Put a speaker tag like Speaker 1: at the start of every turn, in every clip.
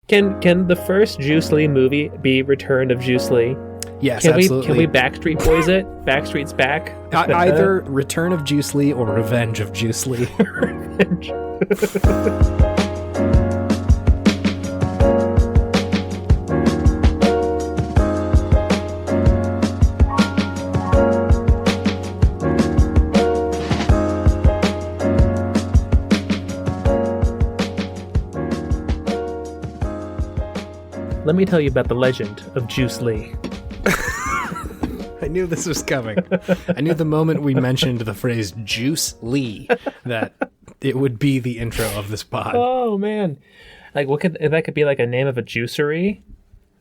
Speaker 1: Can the first Juice Lee movie be Return of Juice Lee?
Speaker 2: Yes,
Speaker 1: absolutely.
Speaker 2: Absolutely.
Speaker 1: Can we Backstreet Boys it? Backstreet's back?
Speaker 2: Either Return of Juice Lee or Revenge of Juice Lee.
Speaker 1: Revenge. Let me tell you about the legend of Juice Lee.
Speaker 2: I knew this was coming. I knew the moment we mentioned the phrase Juice Lee that it would be the intro of this pod.
Speaker 1: Oh, man. Like, that could be like a name of a juicery?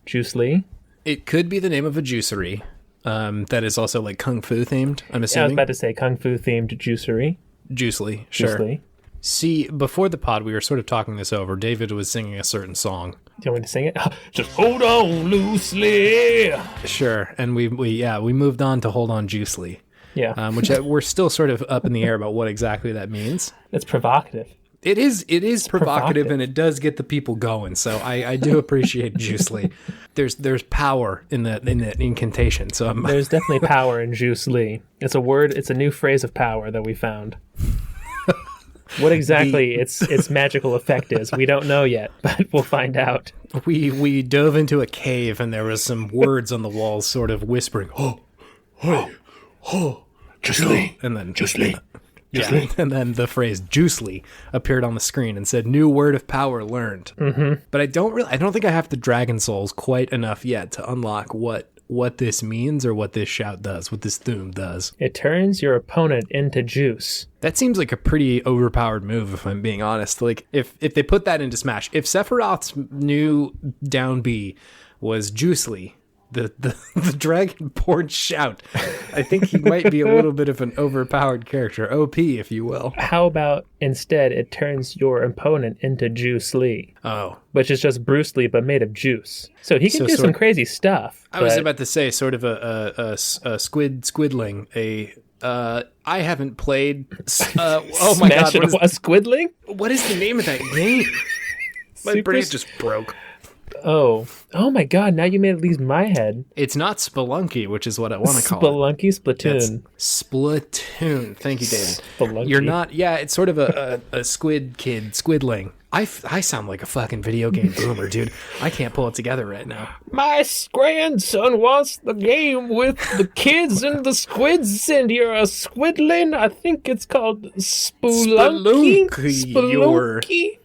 Speaker 1: Juice Lee?
Speaker 2: It could be the name of a juicery that is also like Kung Fu themed, I'm
Speaker 1: Yeah, I was
Speaker 2: assuming.
Speaker 1: about to say Kung Fu themed juicery.
Speaker 2: Juice Lee, sure.
Speaker 1: Juice Lee.
Speaker 2: See, before the pod, we were sort of talking this over. David was singing a certain song.
Speaker 1: Do you want me to sing it? Just hold on loosely.
Speaker 2: Sure, and we moved on to Hold On Juicely.
Speaker 1: Yeah.
Speaker 2: Which we're still sort of up in the air about what exactly that means.
Speaker 1: It's provocative.
Speaker 2: It is provocative, and it does get the people going. So I do appreciate Juicely. There's power in the incantation. So
Speaker 1: there's definitely power in Juice Lee. It's a word. It's a new phrase of power that we found. What exactly its magical effect is, we don't know yet, but we'll find out.
Speaker 2: We dove into a cave, and there was some words on the walls sort of whispering, oh, Juicely. And then Juicely. Yeah, and then the phrase Juicely appeared on the screen and said, new word of power learned. Mm-hmm. But I don't think I have the Dragon Souls quite enough yet to unlock what this means or what this shout does, what this thum does.
Speaker 1: It turns your opponent into juice.
Speaker 2: That seems like a pretty overpowered move, if I'm being honest. Like, if they put that into Smash, if Sephiroth's new down B was Juicely, the Dragonborn shout, I think he might be a little bit of an overpowered character, OP, if you will.
Speaker 1: How about instead it turns your opponent into Juice Lee?
Speaker 2: Oh.
Speaker 1: Which is just Bruce Lee, but made of juice. So he can do some crazy stuff.
Speaker 2: I was about to say, sort of a squidling, I haven't played. Oh my god!
Speaker 1: A squidling?
Speaker 2: What is the name of that game? My brain just broke.
Speaker 1: Oh my god! Now you made it leave my head.
Speaker 2: It's not Spelunky, which is what I want to call
Speaker 1: it. Splatoon.
Speaker 2: Splatoon. Thank you, David.
Speaker 1: Spelunky.
Speaker 2: You're not. Yeah, it's sort of a squidling. I sound like a fucking video game boomer, dude. I can't pull it together right now.
Speaker 1: My grandson wants the game with the kids and the squids, and you're a squidling. I think it's called Spelunky. Spelunky.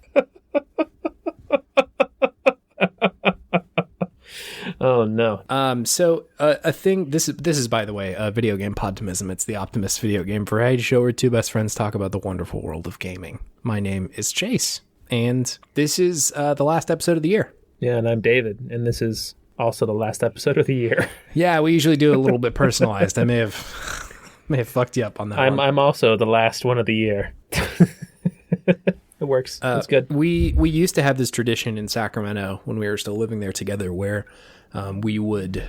Speaker 1: Oh no.
Speaker 2: So a thing. This is by the way a video game Podtimism. It's the Optimist video game variety show where two best friends talk about the wonderful world of gaming. My name is Chase, and this is the last episode of the year.
Speaker 1: Yeah, and I'm David, and this is also the last episode of the year.
Speaker 2: Yeah, we usually do a little bit personalized. I may have fucked you up on that.
Speaker 1: I'm also the last one of the year. It works. That's good.
Speaker 2: We used to have this tradition in Sacramento when we were still living there together where we would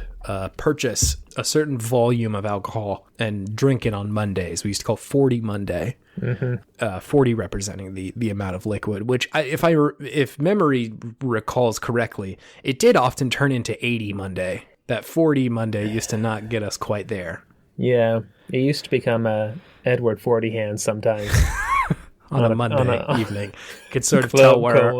Speaker 2: purchase a certain volume of alcohol and drink it on Mondays. We used to call 40 Monday, 40 representing the amount of liquid, which if memory recalls correctly, it did often turn into 80 Monday. That 40 Monday used to not get us quite there.
Speaker 1: Yeah, it used to become Edward 40 hands sometimes.
Speaker 2: on a Monday evening. You could sort of tell where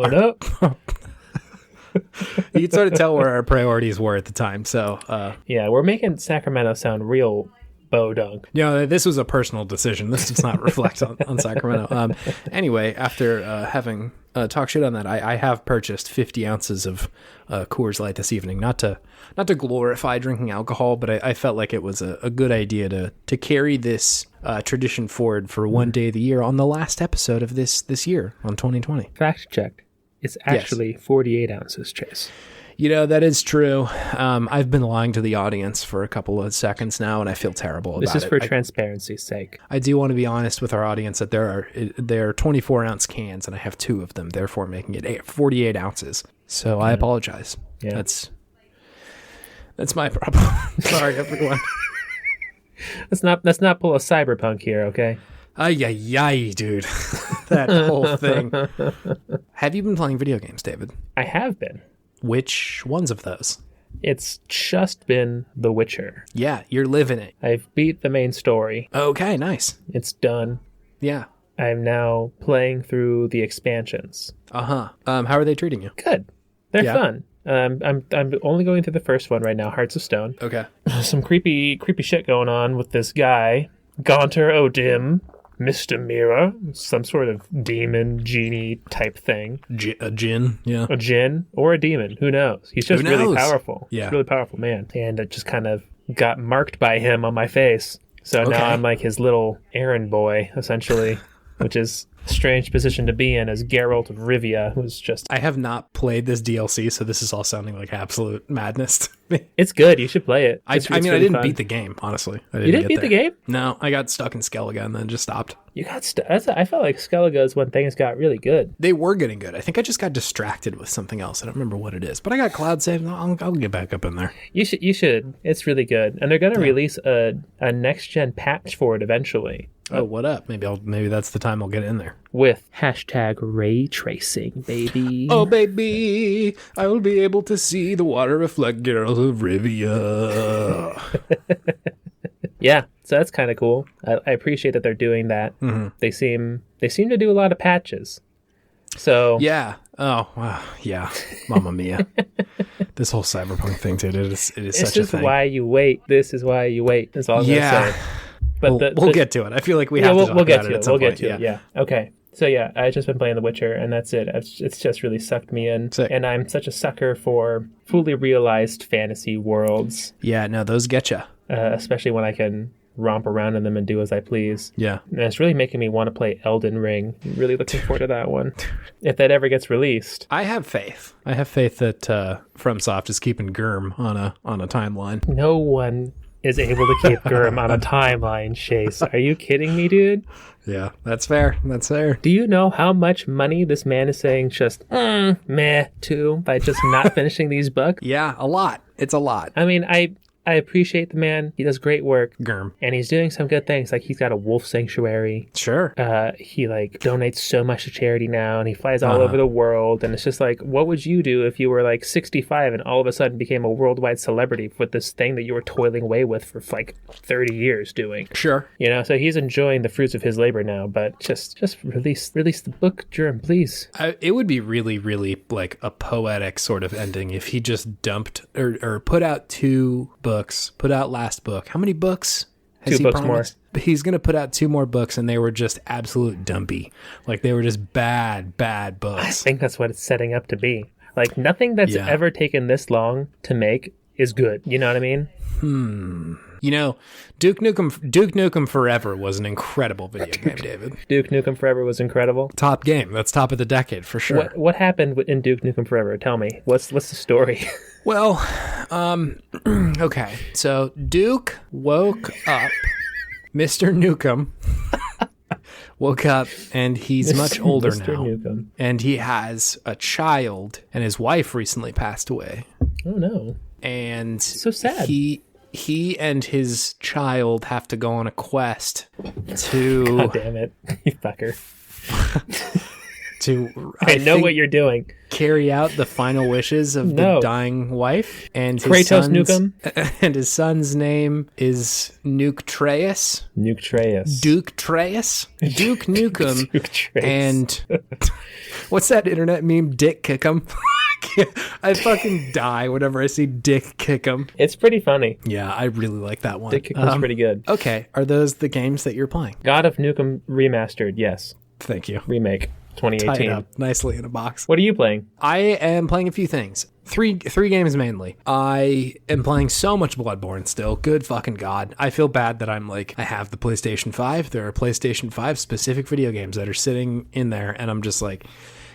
Speaker 2: you could sort of tell where our priorities were at the time. So
Speaker 1: yeah, we're making Sacramento sound real bodunk.
Speaker 2: Yeah, this was a personal decision. This does not reflect on Sacramento. Anyway, after having talked shit on that, I have purchased 50 ounces of Coors Light this evening. Not to glorify drinking alcohol, but I felt like it was a good idea to carry this tradition forward for one day of the year on the last episode of this year, on 2020.
Speaker 1: Fact checked. It's actually 48 ounces, Chase.
Speaker 2: You know, that is true. I've been lying to the audience for a couple of seconds now, and I feel terrible about it.
Speaker 1: This is for transparency's sake.
Speaker 2: I do want to be honest with our audience that there are 24-ounce cans, and I have 2 of them, therefore making it 48 ounces. So I apologize.
Speaker 1: Yeah.
Speaker 2: That's my problem. Sorry, everyone.
Speaker 1: Let's not pull a cyberpunk here, okay?
Speaker 2: Ay, ay, ay, dude. That whole thing. Have you been playing video games, David?
Speaker 1: I have been.
Speaker 2: Which ones of those?
Speaker 1: It's just been The Witcher.
Speaker 2: Yeah, you're living it.
Speaker 1: I've beat the main story.
Speaker 2: Okay, nice.
Speaker 1: It's done.
Speaker 2: Yeah.
Speaker 1: I'm now playing through the expansions.
Speaker 2: How are they treating you?
Speaker 1: Good. They're fun. I'm only going through the first one right now, Hearts of Stone.
Speaker 2: Okay.
Speaker 1: Some creepy shit going on with this guy, Gaunter O'Dim, Mr. Mira, some sort of demon, genie type thing.
Speaker 2: A djinn, yeah.
Speaker 1: A djinn or a demon, who knows? He's just really powerful.
Speaker 2: Yeah.
Speaker 1: He's a really powerful man. And it just kind of got marked by him on my face. So now I'm like his little errand boy, essentially, which is a strange position to be in as Geralt of Rivia, who's just...
Speaker 2: I have not played this DLC, so this is all sounding like absolute madness to me.
Speaker 1: It's good. You should play it.
Speaker 2: I didn't beat the game, honestly.
Speaker 1: You didn't beat the game?
Speaker 2: No, I got stuck in Skellige and then just stopped.
Speaker 1: You got stuck. I felt like Skellige is when things got really good.
Speaker 2: They were getting good. I think I just got distracted with something else. I don't remember what it is. But I got cloud save. I'll get back up in there.
Speaker 1: You should. It's really good. And they're going to release a next-gen patch for it eventually.
Speaker 2: Oh, what up? Maybe that's the time I'll get in there.
Speaker 1: With hashtag ray tracing, baby.
Speaker 2: Oh, baby, I will be able to see the water reflect Geralt of Rivia.
Speaker 1: Yeah, so that's kind of cool. I appreciate that they're doing that. Mm-hmm. They seem to do a lot of patches. So
Speaker 2: yeah. Oh, wow. Yeah. Mamma mia. This whole cyberpunk thing, dude. It is such a thing.
Speaker 1: This is why you wait. This is why you wait. That's all I'm going to say.
Speaker 2: But we'll get to it. I feel like we have to talk about it at some point.
Speaker 1: Yeah. Okay. So yeah, I've just been playing The Witcher, and that's it. It's just really sucked me in.
Speaker 2: Sick.
Speaker 1: And I'm such a sucker for fully realized fantasy worlds.
Speaker 2: Yeah, no, those getcha.
Speaker 1: Especially when I can romp around in them and do as I please.
Speaker 2: Yeah.
Speaker 1: And it's really making me want to play Elden Ring. I'm really looking forward to that one. If that ever gets released.
Speaker 2: I have faith. that FromSoft is keeping Gurm on a timeline.
Speaker 1: No one is able to keep Gurm on a timeline, Chase. Are you kidding me, dude?
Speaker 2: Yeah, that's fair.
Speaker 1: Do you know how much money this man is saying just meh to by just not finishing these books?
Speaker 2: Yeah, a lot. It's a lot.
Speaker 1: I mean, I appreciate the man. He does great work.
Speaker 2: Gurm.
Speaker 1: And he's doing some good things. Like, he's got a wolf sanctuary.
Speaker 2: Sure.
Speaker 1: He, donates so much to charity now, and he flies all over the world. And it's just like, what would you do if you were, 65 and all of a sudden became a worldwide celebrity with this thing that you were toiling away with for, 30 years doing?
Speaker 2: Sure.
Speaker 1: You know, so he's enjoying the fruits of his labor now. But just release the book, Germ, please.
Speaker 2: It would be really, really, a poetic sort of ending if he just dumped or put out 2 books. Put out last book. How many books has
Speaker 1: 2
Speaker 2: he
Speaker 1: books
Speaker 2: promised?
Speaker 1: more.
Speaker 2: He's going to put out 2 more books, and they were just absolute dumpy. They were just bad books.
Speaker 1: I think that's what it's setting up to be. Nothing that's ever taken this long to make is good. You know what I mean?
Speaker 2: You know, Duke Nukem Forever was an incredible video game, David.
Speaker 1: Duke Nukem Forever was incredible.
Speaker 2: Top game. That's top of the decade for sure.
Speaker 1: What happened in Duke Nukem Forever? Tell me. What's the story?
Speaker 2: Well, okay. So Duke woke up. Mr. Nukem woke up, and he's much older
Speaker 1: Mr.
Speaker 2: now.
Speaker 1: Nukem.
Speaker 2: And he has a child, and his wife recently passed away.
Speaker 1: Oh no!
Speaker 2: And
Speaker 1: so sad.
Speaker 2: He and his child have to go on a quest to...
Speaker 1: God damn it, you fucker. I know what you're doing.
Speaker 2: Carry out the final wishes of the dying wife. And
Speaker 1: Kratos Nukem.
Speaker 2: And his son's name is Duke Nukem.
Speaker 1: Duke Trace.
Speaker 2: And what's that internet meme? Dick Kickem. I fucking die whenever I see Dick Kickem.
Speaker 1: It's pretty funny.
Speaker 2: Yeah, I really like that one.
Speaker 1: Dick Kickem's pretty good.
Speaker 2: Okay, are those the games that you're playing?
Speaker 1: God of Nukem Remastered, yes.
Speaker 2: Thank you.
Speaker 1: Remake, 2018.
Speaker 2: Tied up nicely in a box.
Speaker 1: What are you playing?
Speaker 2: I am playing a few things. Three games mainly. I am playing so much Bloodborne still. Good fucking God. I feel bad that I have the PlayStation 5. There are PlayStation 5 specific video games that are sitting in there, and I'm just like...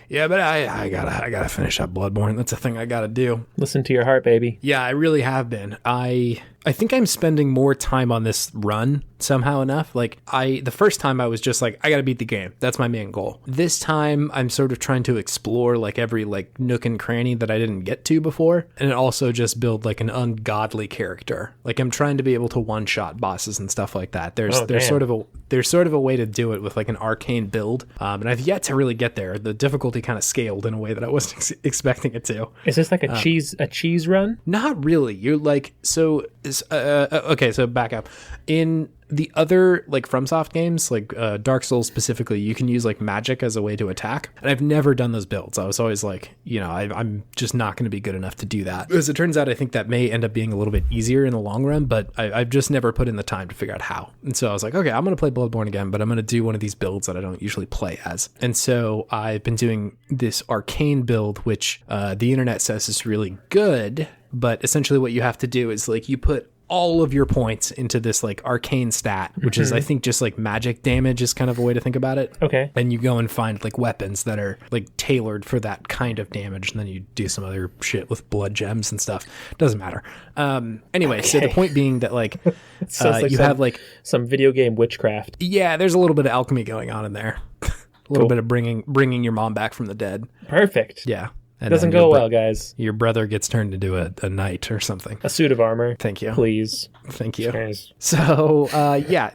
Speaker 2: Yeah, but I gotta finish up Bloodborne. That's a thing I gotta do.
Speaker 1: Listen to your heart, baby.
Speaker 2: Yeah, I really have been. I think I'm spending more time on this run somehow enough. Like the first time I was just like, I gotta beat the game. That's my main goal. This time I'm sort of trying to explore like every like nook and cranny that I didn't get to before, and also just build like an ungodly character. Like I'm trying to be able to one-shot bosses and stuff like that. There's sort of a way to do it with like an arcane build, and I've yet to really get there. The difficulty kind of scaled in a way that I wasn't expecting it to.
Speaker 1: Is this like a cheese run?
Speaker 2: Not really. You're like, so okay, so back up. In the other like FromSoft games, like Dark Souls specifically, you can use like magic as a way to attack, and I've never done those builds. I was always like, I'm just not going to be good enough to do that. As it turns out, I think that may end up being a little bit easier in the long run, but I've just never put in the time to figure out how. And so I was like, okay, I'm going to play Bloodborne again, but I'm going to do one of these builds that I don't usually play as. And so I've been doing this arcane build, which the internet says is really good, but essentially what you have to do is like you put all of your points into this like arcane stat, which is I think just like magic damage is kind of a way to think about it.
Speaker 1: Okay.
Speaker 2: And you go and find like weapons that are like tailored for that kind of damage, and then you do some other shit with blood gems and stuff. Doesn't matter. Anyway, okay. So the point being that like, you have like
Speaker 1: some video game witchcraft.
Speaker 2: Yeah, there's a little bit of alchemy going on in there. A little bit of bringing your mom back from the dead.
Speaker 1: Perfect.
Speaker 2: Yeah.
Speaker 1: It doesn't go well, guys.
Speaker 2: Your brother gets turned into a knight or something.
Speaker 1: A suit of armor.
Speaker 2: Thank you.
Speaker 1: Please.
Speaker 2: Thank you.
Speaker 1: Cheers.
Speaker 2: So,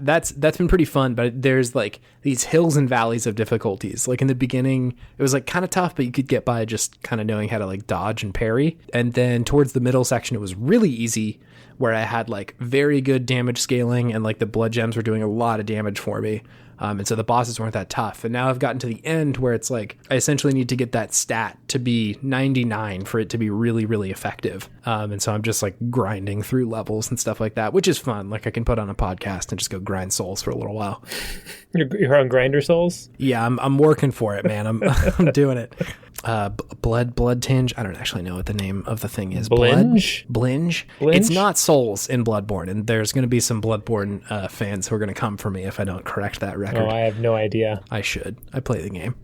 Speaker 2: that's been pretty fun, but there's like these hills and valleys of difficulties. Like in the beginning, it was like kind of tough, but you could get by just kind of knowing how to like dodge and parry. And then towards the middle section, it was really easy, where I had like very good damage scaling, and like the blood gems were doing a lot of damage for me. And so the bosses weren't that tough. And now I've gotten to the end where it's like, I essentially need to get that stat to be 99 for it to be really, really effective. And so I'm just like grinding through levels and stuff like that, which is fun. Like I can put on a podcast and just go grind souls for a little while.
Speaker 1: You're on Grinder Souls?
Speaker 2: Yeah, I'm working for it, man. I'm doing it. Blood tinge. I don't actually know what the name of the thing is. Blinge. It's not souls in Bloodborne, and there's going to be some Bloodborne fans who are going to come for me if I don't correct that record.
Speaker 1: Oh, I have no idea.
Speaker 2: I should. I play the game.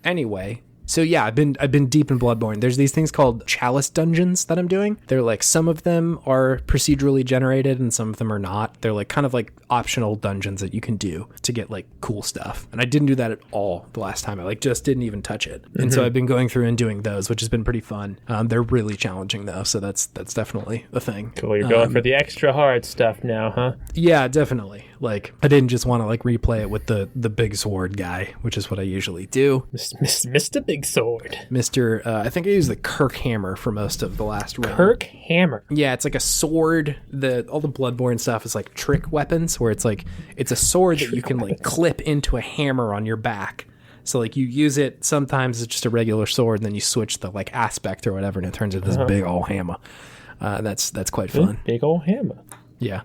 Speaker 2: Anyway. So yeah, I've been deep in Bloodborne. There's these things called chalice dungeons that I'm doing. They're like, some of them are procedurally generated and some of them are not. They're like kind of like optional dungeons that you can do to get like cool stuff. And I didn't do that at all the last time. I like just didn't even touch it. And so I've been going through and doing those, which has been pretty fun. They're really challenging though, so that's definitely a thing.
Speaker 1: Cool, you're going for the extra hard stuff now, huh?
Speaker 2: Yeah, definitely. Like I didn't just want to like replay it with the big sword guy, which is what I usually do.
Speaker 1: Mr. Big Sword.
Speaker 2: I think I used the Kirk hammer for most of the last round.
Speaker 1: Kirk hammer?
Speaker 2: Yeah, it's like a sword. All the Bloodborne stuff is like trick weapons, where it's like, it's a sword that you can like clip into a hammer on your back. So like you use it, sometimes it's just a regular sword, and then you switch the like aspect or whatever, and it turns into this big old hammer. That's quite fun.
Speaker 1: Big old hammer.
Speaker 2: Yeah.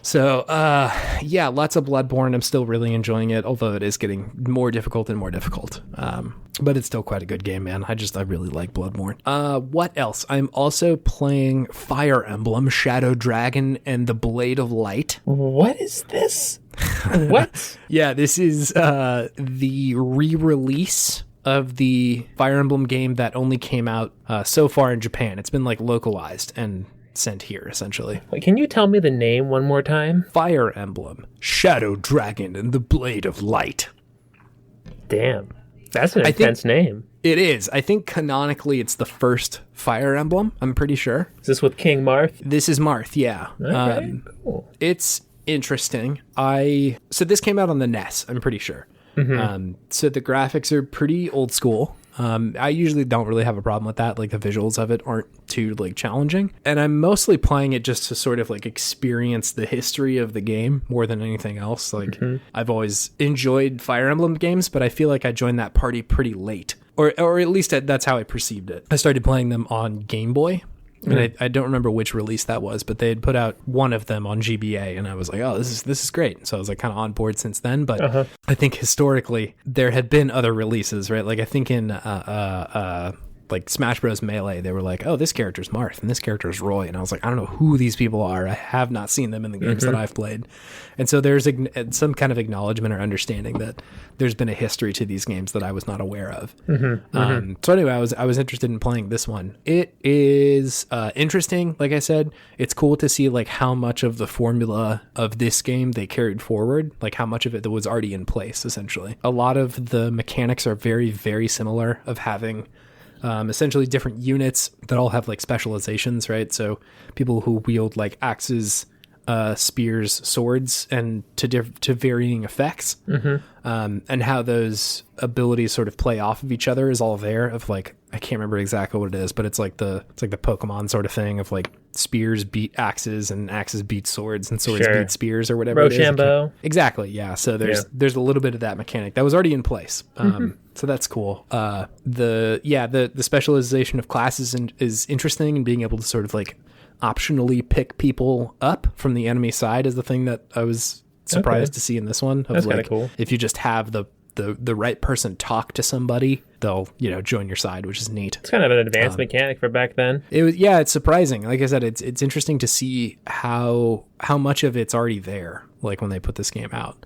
Speaker 2: So, yeah, lots of Bloodborne. I'm still really enjoying it, although it is getting more difficult and more difficult. But it's still quite a good game, man. I really like Bloodborne. What else? I'm also playing Fire Emblem, Shadow Dragon, and the Blade of Light.
Speaker 1: What is this? What?
Speaker 2: Yeah, this is the re-release of the Fire Emblem game that only came out so far in Japan. It's been like localized and sent here, essentially.
Speaker 1: Wait, can you tell me the name one more time?
Speaker 2: Fire Emblem, Shadow Dragon, and the Blade of Light.
Speaker 1: Damn. That's an intense name.
Speaker 2: It is. I think canonically it's the first Fire Emblem, I'm pretty sure.
Speaker 1: Is this with King Marth?
Speaker 2: This is Marth, yeah.
Speaker 1: Okay, cool.
Speaker 2: It's interesting. So this came out on the NES, I'm pretty sure. So the graphics are pretty old school. I usually don't really have a problem with that. Like the visuals of it aren't too like challenging. And I'm mostly playing it just to sort of like experience the history of the game more than anything else. Like I've always enjoyed Fire Emblem games, but I feel like I joined that party pretty late. Or at least that's how I perceived it. I started playing them on Game Boy. And I don't remember which release that was, but they had put out one of them on GBA, and I was like, oh, this is great. So I was like kind of on board since then. But I think historically there had been other releases, right? Like I think in like Smash Bros. Melee, they were like, oh, this character's Marth and this character's Roy. And I was like, I don't know who these people are. I have not seen them in the games that I've played. And so there's some kind of acknowledgement or understanding that there's been a history to these games that I was not aware of. So anyway, I was interested in playing this one. It is interesting. Like I said, it's cool to see like how much of the formula of this game they carried forward, like how much of it that was already in place, essentially. A lot of the mechanics are very, very similar of having essentially different units that all have like specializations, right? So people who wield like axes, spears, swords, and to varying effects, and how those abilities sort of play off of each other is all there. Of like, I can't remember exactly what it is, but it's like the Pokemon sort of thing of like spears beat axes and axes beat swords and swords beat spears or whatever.
Speaker 1: Rochambeau.
Speaker 2: Exactly, yeah. So there's a little bit of that mechanic that was already in place. So that's cool. The specialization of classes is interesting, and being able to sort of like optionally pick people up from the enemy side is the thing that I was surprised to see in this one.
Speaker 1: That's kind of cool.
Speaker 2: If you just have the right person talk to somebody, they'll join your side, which is neat.
Speaker 1: It's kind of an advanced mechanic for back then.
Speaker 2: It's surprising. Like I said, it's interesting to see how much of it's already there, like when they put this game out.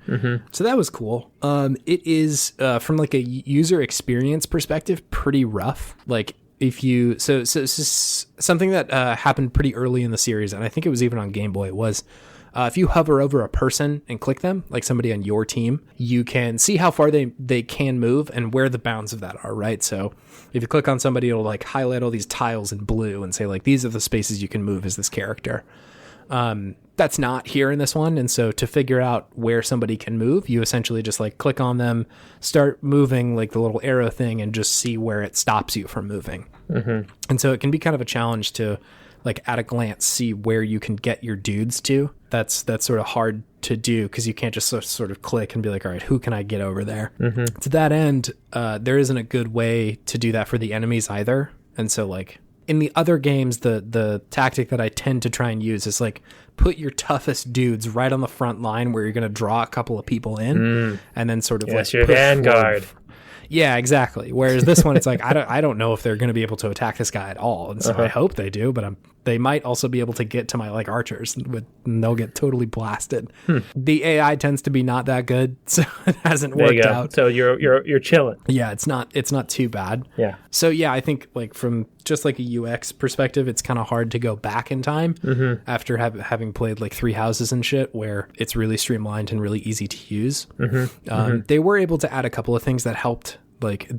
Speaker 2: So that was cool. It is from like a user experience perspective pretty rough. Like if you so something that happened pretty early in the series, and I think it was even on Game Boy, was if you hover over a person and click them, like somebody on your team, you can see how far they can move and where the bounds of that are, right? So if you click on somebody, it'll like highlight all these tiles in blue and say like, these are the spaces you can move as this character. That's not here in this one. And so to figure out where somebody can move, you essentially just like click on them, start moving like the little arrow thing, and just see where it stops you from moving. And so it can be kind of a challenge to like at a glance see where you can get your dudes to. That's sort of hard to do because you can't just sort of click and be like, all right, who can I get over there? To that end, there isn't a good way to do that for the enemies either. And so like in the other games, the tactic that I tend to try and use is like put your toughest dudes right on the front line where you're going to draw a couple of people in, and then sort of like
Speaker 1: your vanguard.
Speaker 2: Yeah, exactly. Whereas this one, it's like I don't know if they're going to be able to attack this guy at all, and so I hope they do. But they might also be able to get to my like archers, and they'll get totally blasted. The AI tends to be not that good, so it hasn't worked out.
Speaker 1: So you're chilling.
Speaker 2: Yeah, it's not too bad.
Speaker 1: Yeah.
Speaker 2: So yeah, I think like from just like a UX perspective, it's kind of hard to go back in time after having played like 3 houses and shit, where it's really streamlined and really easy to use. They were able to add a couple of things that helped. Like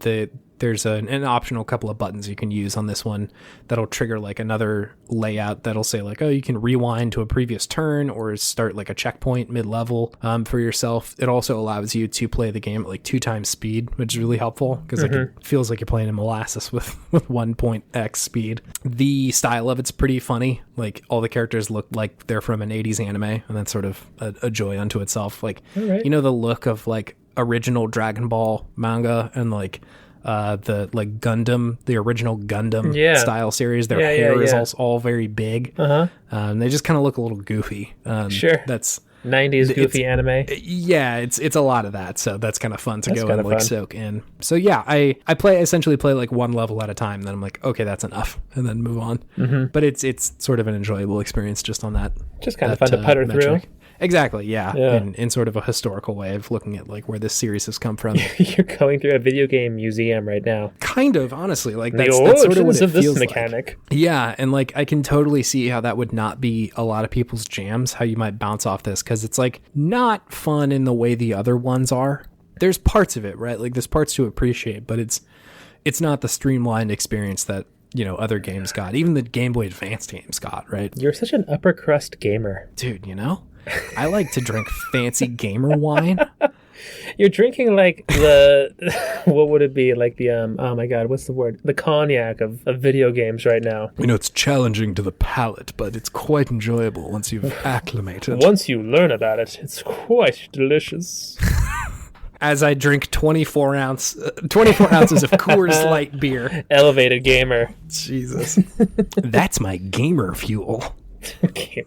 Speaker 2: there's an optional couple of buttons you can use on this one that'll trigger like another layout that'll say like, oh, you can rewind to a previous turn or start like a checkpoint mid-level for yourself. It also allows you to play the game at like 2 times speed, which is really helpful because like it feels like you're playing in molasses with 1.x speed. The style of it's pretty funny. Like all the characters look like they're from an 80s anime, and that's sort of a joy unto itself. Like, the look of like original Dragon Ball manga and like the like Gundam, the original Gundam style series. Their hair is also all very big. They just kind of look a little goofy. That's
Speaker 1: 90s goofy anime.
Speaker 2: Yeah, it's a lot of that. So that's kind of fun to go and like soak in. So yeah, I essentially play like one level at a time. Then I'm like, okay, that's enough, and then move on. But it's sort of an enjoyable experience just on that.
Speaker 1: Just kind of fun to putter through.
Speaker 2: Exactly, yeah. In sort of a historical way of looking at like where this series has come from.
Speaker 1: You're going through a video game museum right now.
Speaker 2: Kind of, honestly. Like that's sort of what it feels
Speaker 1: mechanic.
Speaker 2: Like. Yeah, and like I can totally see how that would not be a lot of people's jams, how you might bounce off this, because it's like not fun in the way the other ones are. There's parts of it, right? Like there's parts to appreciate, but it's not the streamlined experience that other games got. Even the Game Boy Advance games got, right?
Speaker 1: You're such an upper crust gamer.
Speaker 2: Dude, I like to drink fancy gamer wine.
Speaker 1: You're drinking like the what would it be, like the oh my god, what's the word, the cognac of video games right now.
Speaker 2: It's challenging to the palate, but it's quite enjoyable once you've acclimated.
Speaker 1: Once you learn about it, it's quite delicious.
Speaker 2: As I drink 24 ounces of Coors Light beer.
Speaker 1: Elevated gamer.
Speaker 2: Jesus. That's my gamer fuel.
Speaker 1: Okay.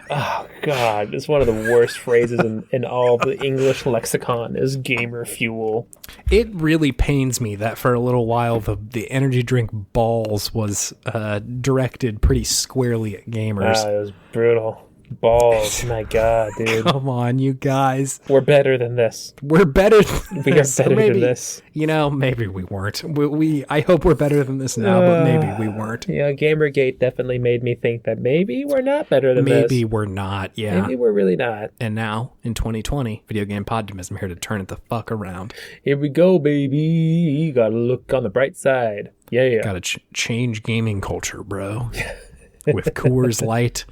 Speaker 1: Oh God, it's one of the worst phrases in all the English lexicon is gamer fuel.
Speaker 2: It really pains me that for a little while the energy drink balls was directed pretty squarely at gamers.
Speaker 1: It was brutal. Balls, my God, dude.
Speaker 2: Come on, you guys.
Speaker 1: We're better than this.
Speaker 2: We're better
Speaker 1: We are better than this.
Speaker 2: You know, maybe we weren't. I hope we're better than this now, but maybe we weren't.
Speaker 1: Yeah, Gamergate definitely made me think that maybe we're not better than this.
Speaker 2: Maybe we're not, yeah.
Speaker 1: Maybe we're really not.
Speaker 2: And now, in 2020, Video Game Podtimism here to turn it the fuck around.
Speaker 1: Here we go, baby. Gotta look on the bright side. Yeah.
Speaker 2: Gotta change gaming culture, bro. With Coors Light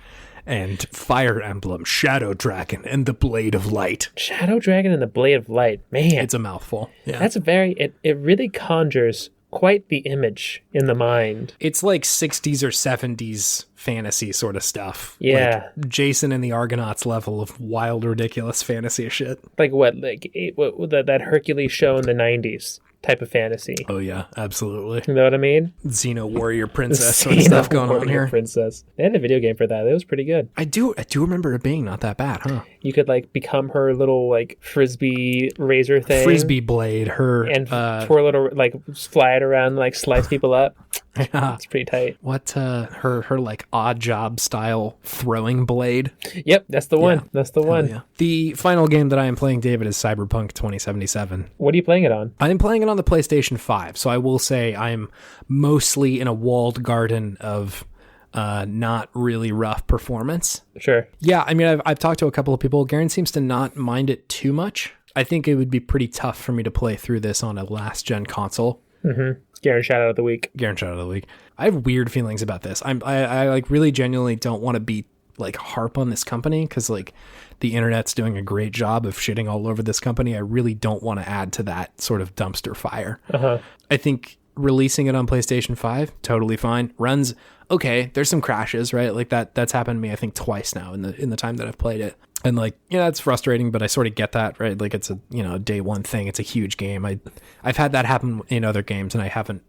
Speaker 2: and Fire Emblem, Shadow Dragon, and the Blade of Light.
Speaker 1: Shadow Dragon and the Blade of Light. Man.
Speaker 2: It's a mouthful. Yeah.
Speaker 1: That's it really conjures quite the image in the mind.
Speaker 2: It's like 60s or 70s fantasy sort of stuff.
Speaker 1: Yeah.
Speaker 2: Like Jason and the Argonauts level of wild, ridiculous fantasy shit.
Speaker 1: Like what? Like that Hercules show in the 90s type of fantasy.
Speaker 2: Oh, yeah, absolutely.
Speaker 1: You know what I mean?
Speaker 2: Xeno Warrior Princess sort of stuff going on here.
Speaker 1: Princess. They had a video game for that. It was pretty good.
Speaker 2: I do remember it being not that bad, huh?
Speaker 1: You could like become her little like frisbee razor thing.
Speaker 2: Frisbee blade, her
Speaker 1: and for a little like fly it around, like slice people up.
Speaker 2: Yeah.
Speaker 1: It's pretty tight.
Speaker 2: What her like odd job style throwing blade?
Speaker 1: Yep, that's the one. That's the one.
Speaker 2: Yeah. The final game that I am playing, David, is Cyberpunk 2077.
Speaker 1: What are you playing it on?
Speaker 2: I am playing it on the PlayStation 5, so I will say I'm mostly in a walled garden of not really rough performance.
Speaker 1: Sure.
Speaker 2: Yeah, I mean, I've talked to a couple of people. Garen seems to not mind it too much. I think it would be pretty tough for me to play through this on a last-gen console.
Speaker 1: Mm-hmm. Garen shout out of the week.
Speaker 2: Garen shout out of the week. I have weird feelings about this. I like really genuinely don't want to be like harp on this company because like the internet's doing a great job of shitting all over this company. I really don't want to add to that sort of dumpster fire.
Speaker 1: Uh-huh.
Speaker 2: I think releasing it on PlayStation 5, totally fine. Runs okay. There's some crashes, right? Like that's happened to me, I think, twice now in the time that I've played it. And like, yeah, it's frustrating, but I sort of get that, right? Like it's a, day one thing. It's a huge game. I've had that happen in other games and I haven't,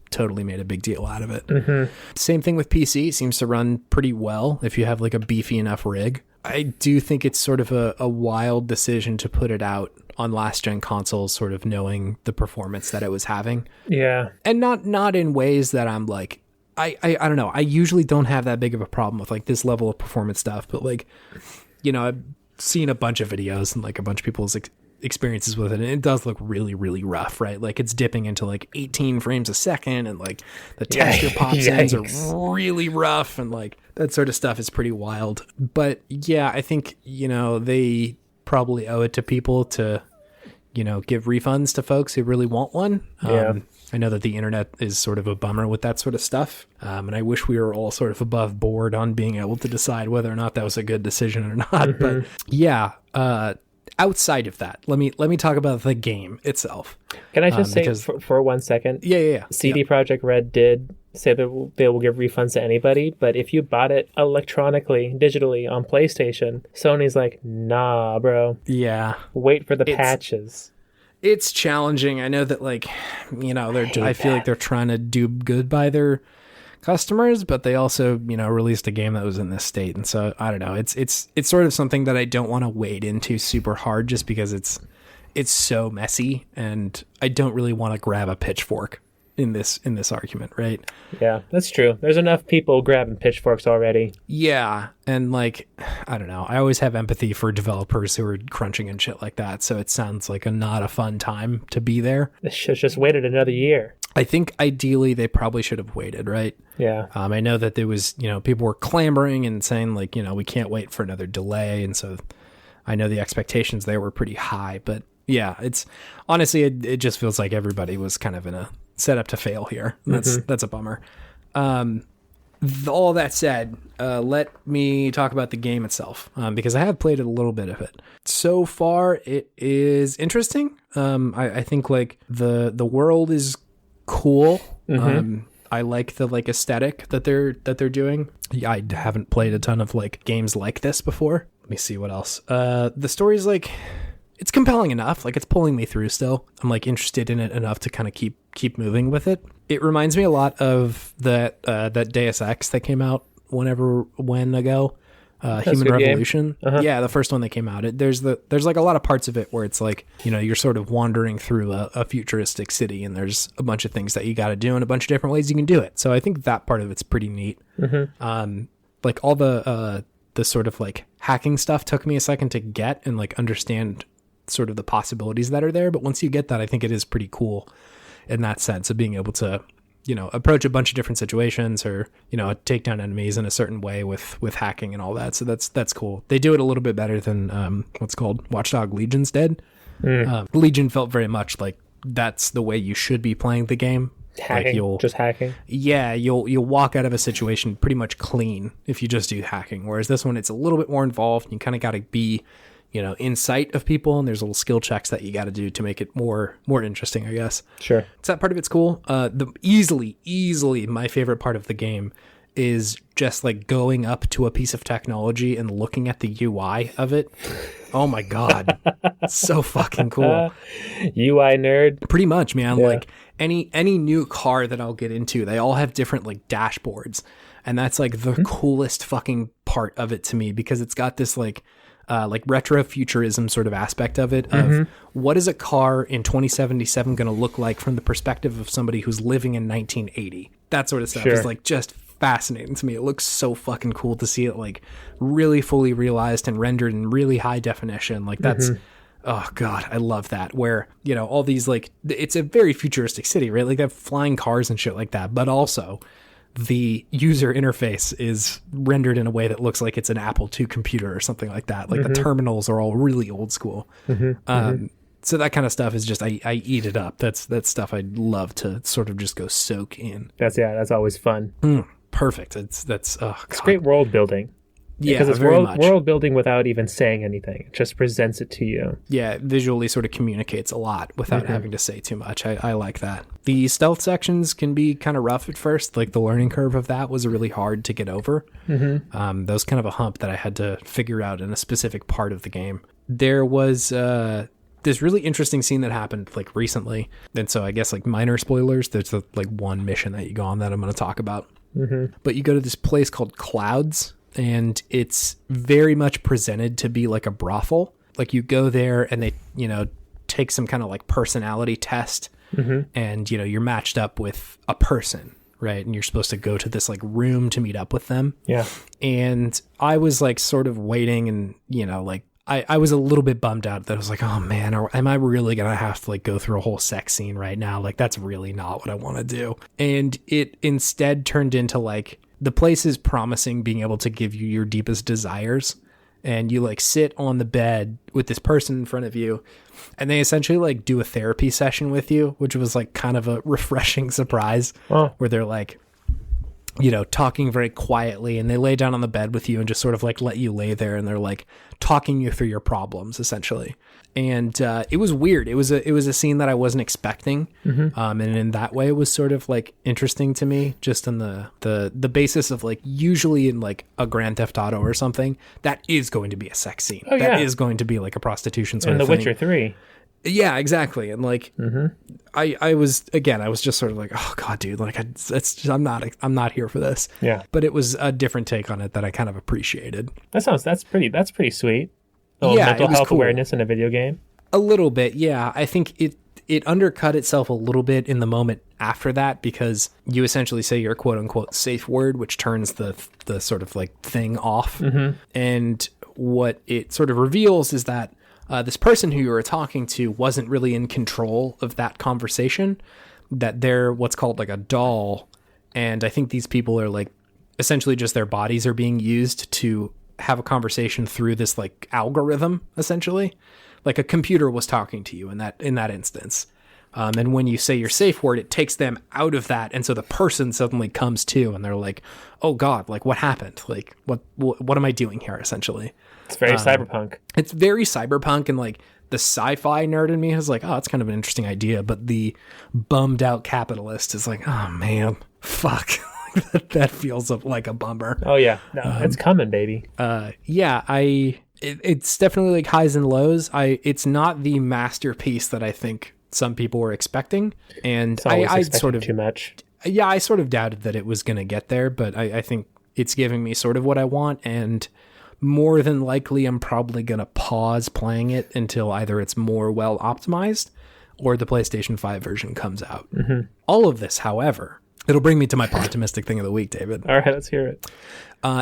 Speaker 2: totally made a big deal out of it.
Speaker 1: Mm-hmm.
Speaker 2: Same thing with PC. It seems to run pretty well if you have like a beefy enough rig. I do think it's sort of a wild decision to put it out on last gen consoles, sort of knowing the performance that it was having.
Speaker 1: Yeah.
Speaker 2: And not in ways that I'm like, I don't know. I usually don't have that big of a problem with like this level of performance stuff, but like, I've seen a bunch of videos and like a bunch of people's experiences with it, and it does look really, really rough, right? Like it's dipping into like 18 frames a second, and like the texture pop-ins are really rough, and like that sort of stuff is pretty wild. But yeah, I think, they probably owe it to people to, give refunds to folks who really want one.
Speaker 1: Yeah.
Speaker 2: I know that the internet is sort of a bummer with that sort of stuff. And I wish we were all sort of above board on being able to decide whether or not that was a good decision or not. Mm-hmm. But yeah, outside of that, let me talk about the game itself.
Speaker 1: Can I just say for 1 second?
Speaker 2: Yeah.
Speaker 1: CD Projekt Red did say that they will give refunds to anybody, but if you bought it electronically, digitally on PlayStation, Sony's like, nah, bro.
Speaker 2: Yeah.
Speaker 1: Wait for the patches.
Speaker 2: It's challenging. I know that, like, I feel like they're trying to do good by their customers, but they also, released a game that was in this state. And so, I don't know. It's sort of something that I don't want to wade into super hard just because it's so messy, and I don't really want to grab a pitchfork in this argument, right?
Speaker 1: Yeah, that's true. There's enough people grabbing pitchforks already.
Speaker 2: Yeah, and like, I don't know. I always have empathy for developers who are crunching and shit like that, so it sounds like not a fun time to be there.
Speaker 1: They should just waited another year.
Speaker 2: I think ideally they probably should have waited, right?
Speaker 1: Yeah.
Speaker 2: I know that there was, people were clamoring and saying like, we can't wait for another delay, and so I know the expectations there were pretty high, but yeah, it's honestly, it just feels like everybody was kind of in a set up to fail here. That's a bummer. All that said, let me talk about the game itself, because I have played a little bit of it. So far, it is interesting. I think like the world is cool.
Speaker 1: Mm-hmm.
Speaker 2: I like the like aesthetic that they're doing. Yeah, I haven't played a ton of like games like this before. Let me see what else. The story's like, it's compelling enough. Like it's pulling me through still. I'm like interested in it enough to kind of keep moving with it. It reminds me a lot of that Deus Ex that came out when ago. Human Revolution. Yeah, the first one that came out. There's like a lot of parts of it where it's like, you know, you're sort of wandering through a futuristic city, and there's a bunch of things that you got to do and a bunch of different ways you can do it. So I think that part of it's pretty neat. Like all the sort of like hacking stuff took me a second to get and like understand sort of the possibilities that are there. But once you get that, I think it is pretty cool in that sense of being able to, you know, approach a bunch of different situations, or, you know, take down enemies in a certain way with hacking and all that. So that's cool. They do it a little bit better than what's called Watchdog Legion's did. Legion felt very much like that's the way you should be playing the game.
Speaker 1: Hacking, like just hacking.
Speaker 2: Yeah, you'll walk out of a situation pretty much clean if you just do hacking. Whereas this one, it's a little bit more involved. You kind of got to be, you know, in sight of people, and there's little skill checks that you got to do to make it more interesting, I guess.
Speaker 1: Sure.
Speaker 2: So that part of it's cool. The easily my favorite part of the game is just like going up to a piece of technology and looking at the UI of it. Oh my God. So fucking cool.
Speaker 1: UI nerd.
Speaker 2: Pretty much, man. Yeah. Like any new car that I'll get into, they all have different like dashboards. And that's like the coolest fucking part of it to me, because it's got this like retro futurism sort of aspect of it, of what is a car in 2077 going to look like from the perspective of somebody who's living in 1980. That sort of stuff is like just fascinating to me. It looks so fucking cool to see it like really fully realized and rendered in really high definition. Like that's oh God, I love that. Where, you know, all these like, it's a very futuristic city, right? Like they have flying cars and shit like that, but also the user interface is rendered in a way that looks like it's an Apple II computer or something like that. Like the terminals are all really old school. So that kind of stuff is just, I eat it up. That's stuff I'd love to sort of just go soak in.
Speaker 1: That's always fun.
Speaker 2: Perfect. It's
Speaker 1: great world building.
Speaker 2: Yeah,
Speaker 1: because it's world building without even saying anything. It just presents it to you.
Speaker 2: Yeah, visually sort of communicates a lot without having to say too much. I like that. The stealth sections can be kind of rough at first. Like the learning curve of that was really hard to get over. That was kind of a hump that I had to figure out in a specific part of the game. There was this really interesting scene that happened like recently. And so I guess like minor spoilers, there's like one mission that you go on that I'm going to talk about. But you go to this place called Clouds, and it's very much presented to be like a brothel. Like you go there and they, you know, take some kind of like personality test, and, you know, you're matched up with a person, right? And you're supposed to go to this like room to meet up with them.
Speaker 1: Yeah.
Speaker 2: And I was like sort of waiting, and, you know, like I was a little bit bummed out that I was like, oh man, am I really going to have to like go through a whole sex scene right now? Like that's really not what I want to do. And it instead turned into like, the place is promising being able to give you your deepest desires, and you like sit on the bed with this person in front of you, and they essentially like do a therapy session with you, which was like kind of a refreshing surprise, where they're like, you know, talking very quietly, and they lay down on the bed with you and just sort of like let you lay there, and they're like talking you through your problems essentially. And it was weird. It was a scene that I wasn't expecting, and in that way, it was sort of like interesting to me, just on the basis of like usually in like a Grand Theft Auto or something, that is going to be a sex scene. That is going to be like a prostitution sort of thing.
Speaker 1: In The Witcher 3.
Speaker 2: Yeah, exactly. And like, I was just sort of like, oh God, dude, like I'm not here for this.
Speaker 1: Yeah.
Speaker 2: But it was a different take on it that I kind of appreciated.
Speaker 1: That's pretty sweet. Mental health awareness in a video game.
Speaker 2: A little bit. Yeah. I think it undercut itself a little bit in the moment after that, because you essentially say your quote unquote safe word, which turns the sort of like thing off. And what it sort of reveals is that this person who you were talking to wasn't really in control of that conversation, that they're what's called like a doll. And I think these people are like, essentially just their bodies are being used to have a conversation through this like algorithm, essentially. Like a computer was talking to you in that instance. And when you say your safe word, it takes them out of that. And so the person suddenly comes to, and they're like, oh God, like what happened? Like what am I doing here? Essentially.
Speaker 1: It's very cyberpunk.
Speaker 2: It's very cyberpunk, and like the sci-fi nerd in me is like, oh, it's kind of an interesting idea. But the bummed out capitalist is like, oh man, fuck. That feels like a bummer.
Speaker 1: Oh yeah, no, it's coming, baby.
Speaker 2: It's definitely like highs and lows. It's not the masterpiece that I think some people were expecting, and I sort of
Speaker 1: too much.
Speaker 2: Yeah, I sort of doubted that it was going to get there, but I think it's giving me sort of what I want, and more than likely I'm probably going to pause playing it until either it's more well optimized or the PlayStation 5 version comes out. All of this, however, it'll bring me to my Podtimistic thing of the week, David.
Speaker 1: All right, let's hear it.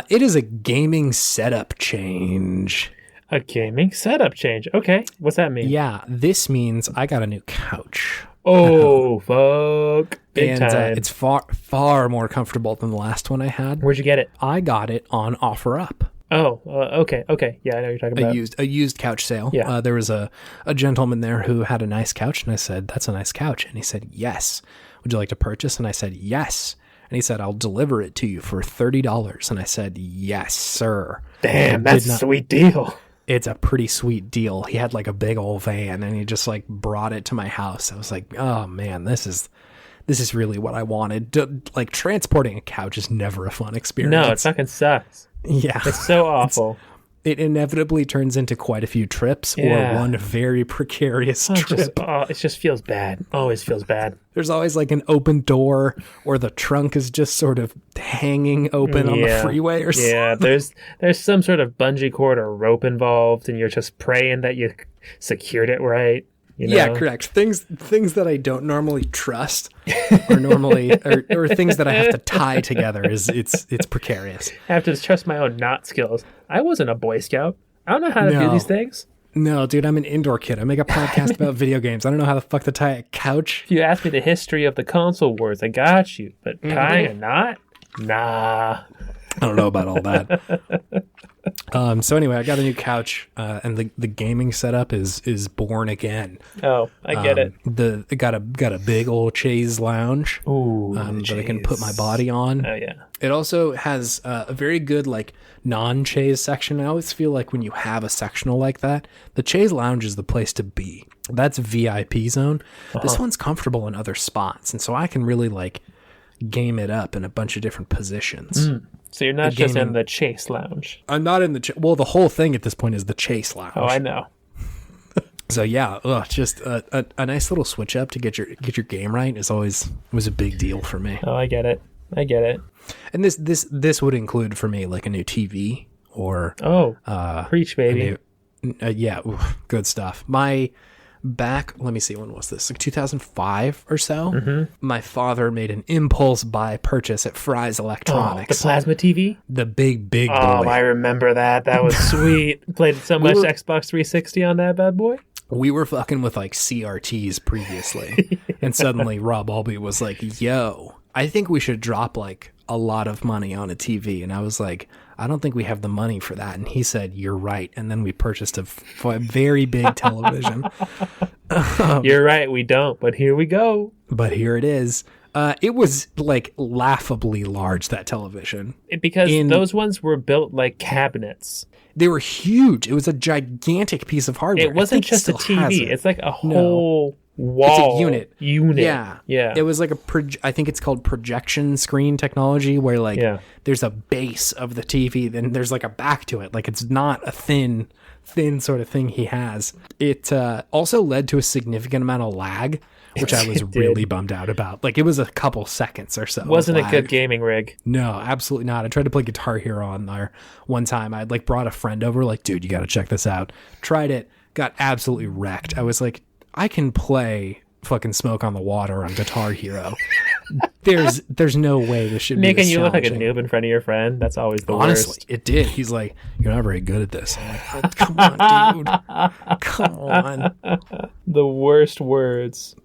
Speaker 2: It is a gaming setup change.
Speaker 1: A gaming setup change. Okay, what's that mean?
Speaker 2: Yeah, this means I got a new couch.
Speaker 1: Oh, fuck. Big time.
Speaker 2: It's far more comfortable than the last one I had.
Speaker 1: Where'd you get it?
Speaker 2: I got it on OfferUp.
Speaker 1: Oh, okay. Yeah, I know what you're talking about.
Speaker 2: A used couch sale.
Speaker 1: Yeah.
Speaker 2: There was a gentleman there who had a nice couch, and I said, "That's a nice couch." And he said, "Yes. Would you like to purchase?" And I said, "Yes." And he said, "I'll deliver it to you for $30." And I said, "Yes, sir."
Speaker 1: Damn, that's a sweet deal.
Speaker 2: It's a pretty sweet deal. He had like a big old van, and he just like brought it to my house. I was like, "Oh man, this is really what I wanted." Like transporting a couch is never a fun experience.
Speaker 1: No, it fucking sucks.
Speaker 2: Yeah.
Speaker 1: It's so awful.
Speaker 2: It inevitably turns into quite a few trips or one very precarious trip.
Speaker 1: It just feels bad. Always feels bad.
Speaker 2: There's always like an open door, or the trunk is just sort of hanging open on the freeway or something.
Speaker 1: Yeah, there's some sort of bungee cord or rope involved, and you're just praying that you secured it right. You know?
Speaker 2: Yeah, correct. Things that I don't normally trust, or or things that I have to tie together it's precarious.
Speaker 1: I have to trust my own knot skills. I wasn't a Boy Scout. I don't know how to do these things.
Speaker 2: No, dude, I'm an indoor kid. I make a podcast about video games. I don't know how the fuck to tie a couch.
Speaker 1: If you ask me the history of the console wars, I got you. But tying a knot? Nah.
Speaker 2: I don't know about all that. So anyway, I got a new couch, and the gaming setup is born again.
Speaker 1: Oh, I get it.
Speaker 2: It got a big old chaise lounge.
Speaker 1: Ooh,
Speaker 2: that I can put my body on.
Speaker 1: Oh yeah.
Speaker 2: It also has a very good like non-chaise section. I always feel like when you have a sectional like that, the chaise lounge is the place to be. That's VIP zone. This one's comfortable in other spots, and so I can really like game it up in a bunch of different positions.
Speaker 1: So you're not just in the chase lounge.
Speaker 2: I'm not in the well, the whole thing at this point is the chase lounge.
Speaker 1: Oh, I know.
Speaker 2: So yeah, just a nice little switch up to get your game right was a big deal for me.
Speaker 1: Oh, I get it.
Speaker 2: And this would include for me like a new TV or
Speaker 1: preach, baby.
Speaker 2: Good stuff. Let me see, when was this? Like 2005 or so? My father made an impulse buy purchase at Fry's Electronics.
Speaker 1: The plasma TV?
Speaker 2: The big boy.
Speaker 1: Oh, I remember that. That was sweet. Played so much Xbox 360 on that bad boy.
Speaker 2: We were fucking with like CRTs previously. And suddenly Rob Albee was like, yo, I think we should drop like a lot of money on a TV. And I was like, I don't think we have the money for that. And he said, you're right. And then we purchased a very big television.
Speaker 1: You're right, we don't, but here we go.
Speaker 2: But here it is. It was like laughably large, that television.
Speaker 1: Because those ones were built like cabinets.
Speaker 2: They were huge. It was a gigantic piece of hardware.
Speaker 1: It wasn't just a TV. It's like a whole wall.
Speaker 2: It's a unit.
Speaker 1: Yeah.
Speaker 2: It was like I think it's called projection screen technology, where like there's a base of the TV, then there's like a back to it. Like it's not a thin sort of thing he has. It also led to a significant amount of lag, which I was really bummed out about. Like it was a couple seconds or so.
Speaker 1: Wasn't a good gaming rig.
Speaker 2: No, absolutely not. I tried to play Guitar Hero on there one time. I'd like brought a friend over, like, dude, you got to check this out. Tried it, got absolutely wrecked. I was like, I can play fucking Smoke on the Water on Guitar Hero. There's no way this should be
Speaker 1: making you look like a noob in front of your friend. That's always the worst.
Speaker 2: Honestly, it did. He's like, you're not very good at this. I'm like, oh, come on, dude. Come on.
Speaker 1: The worst words.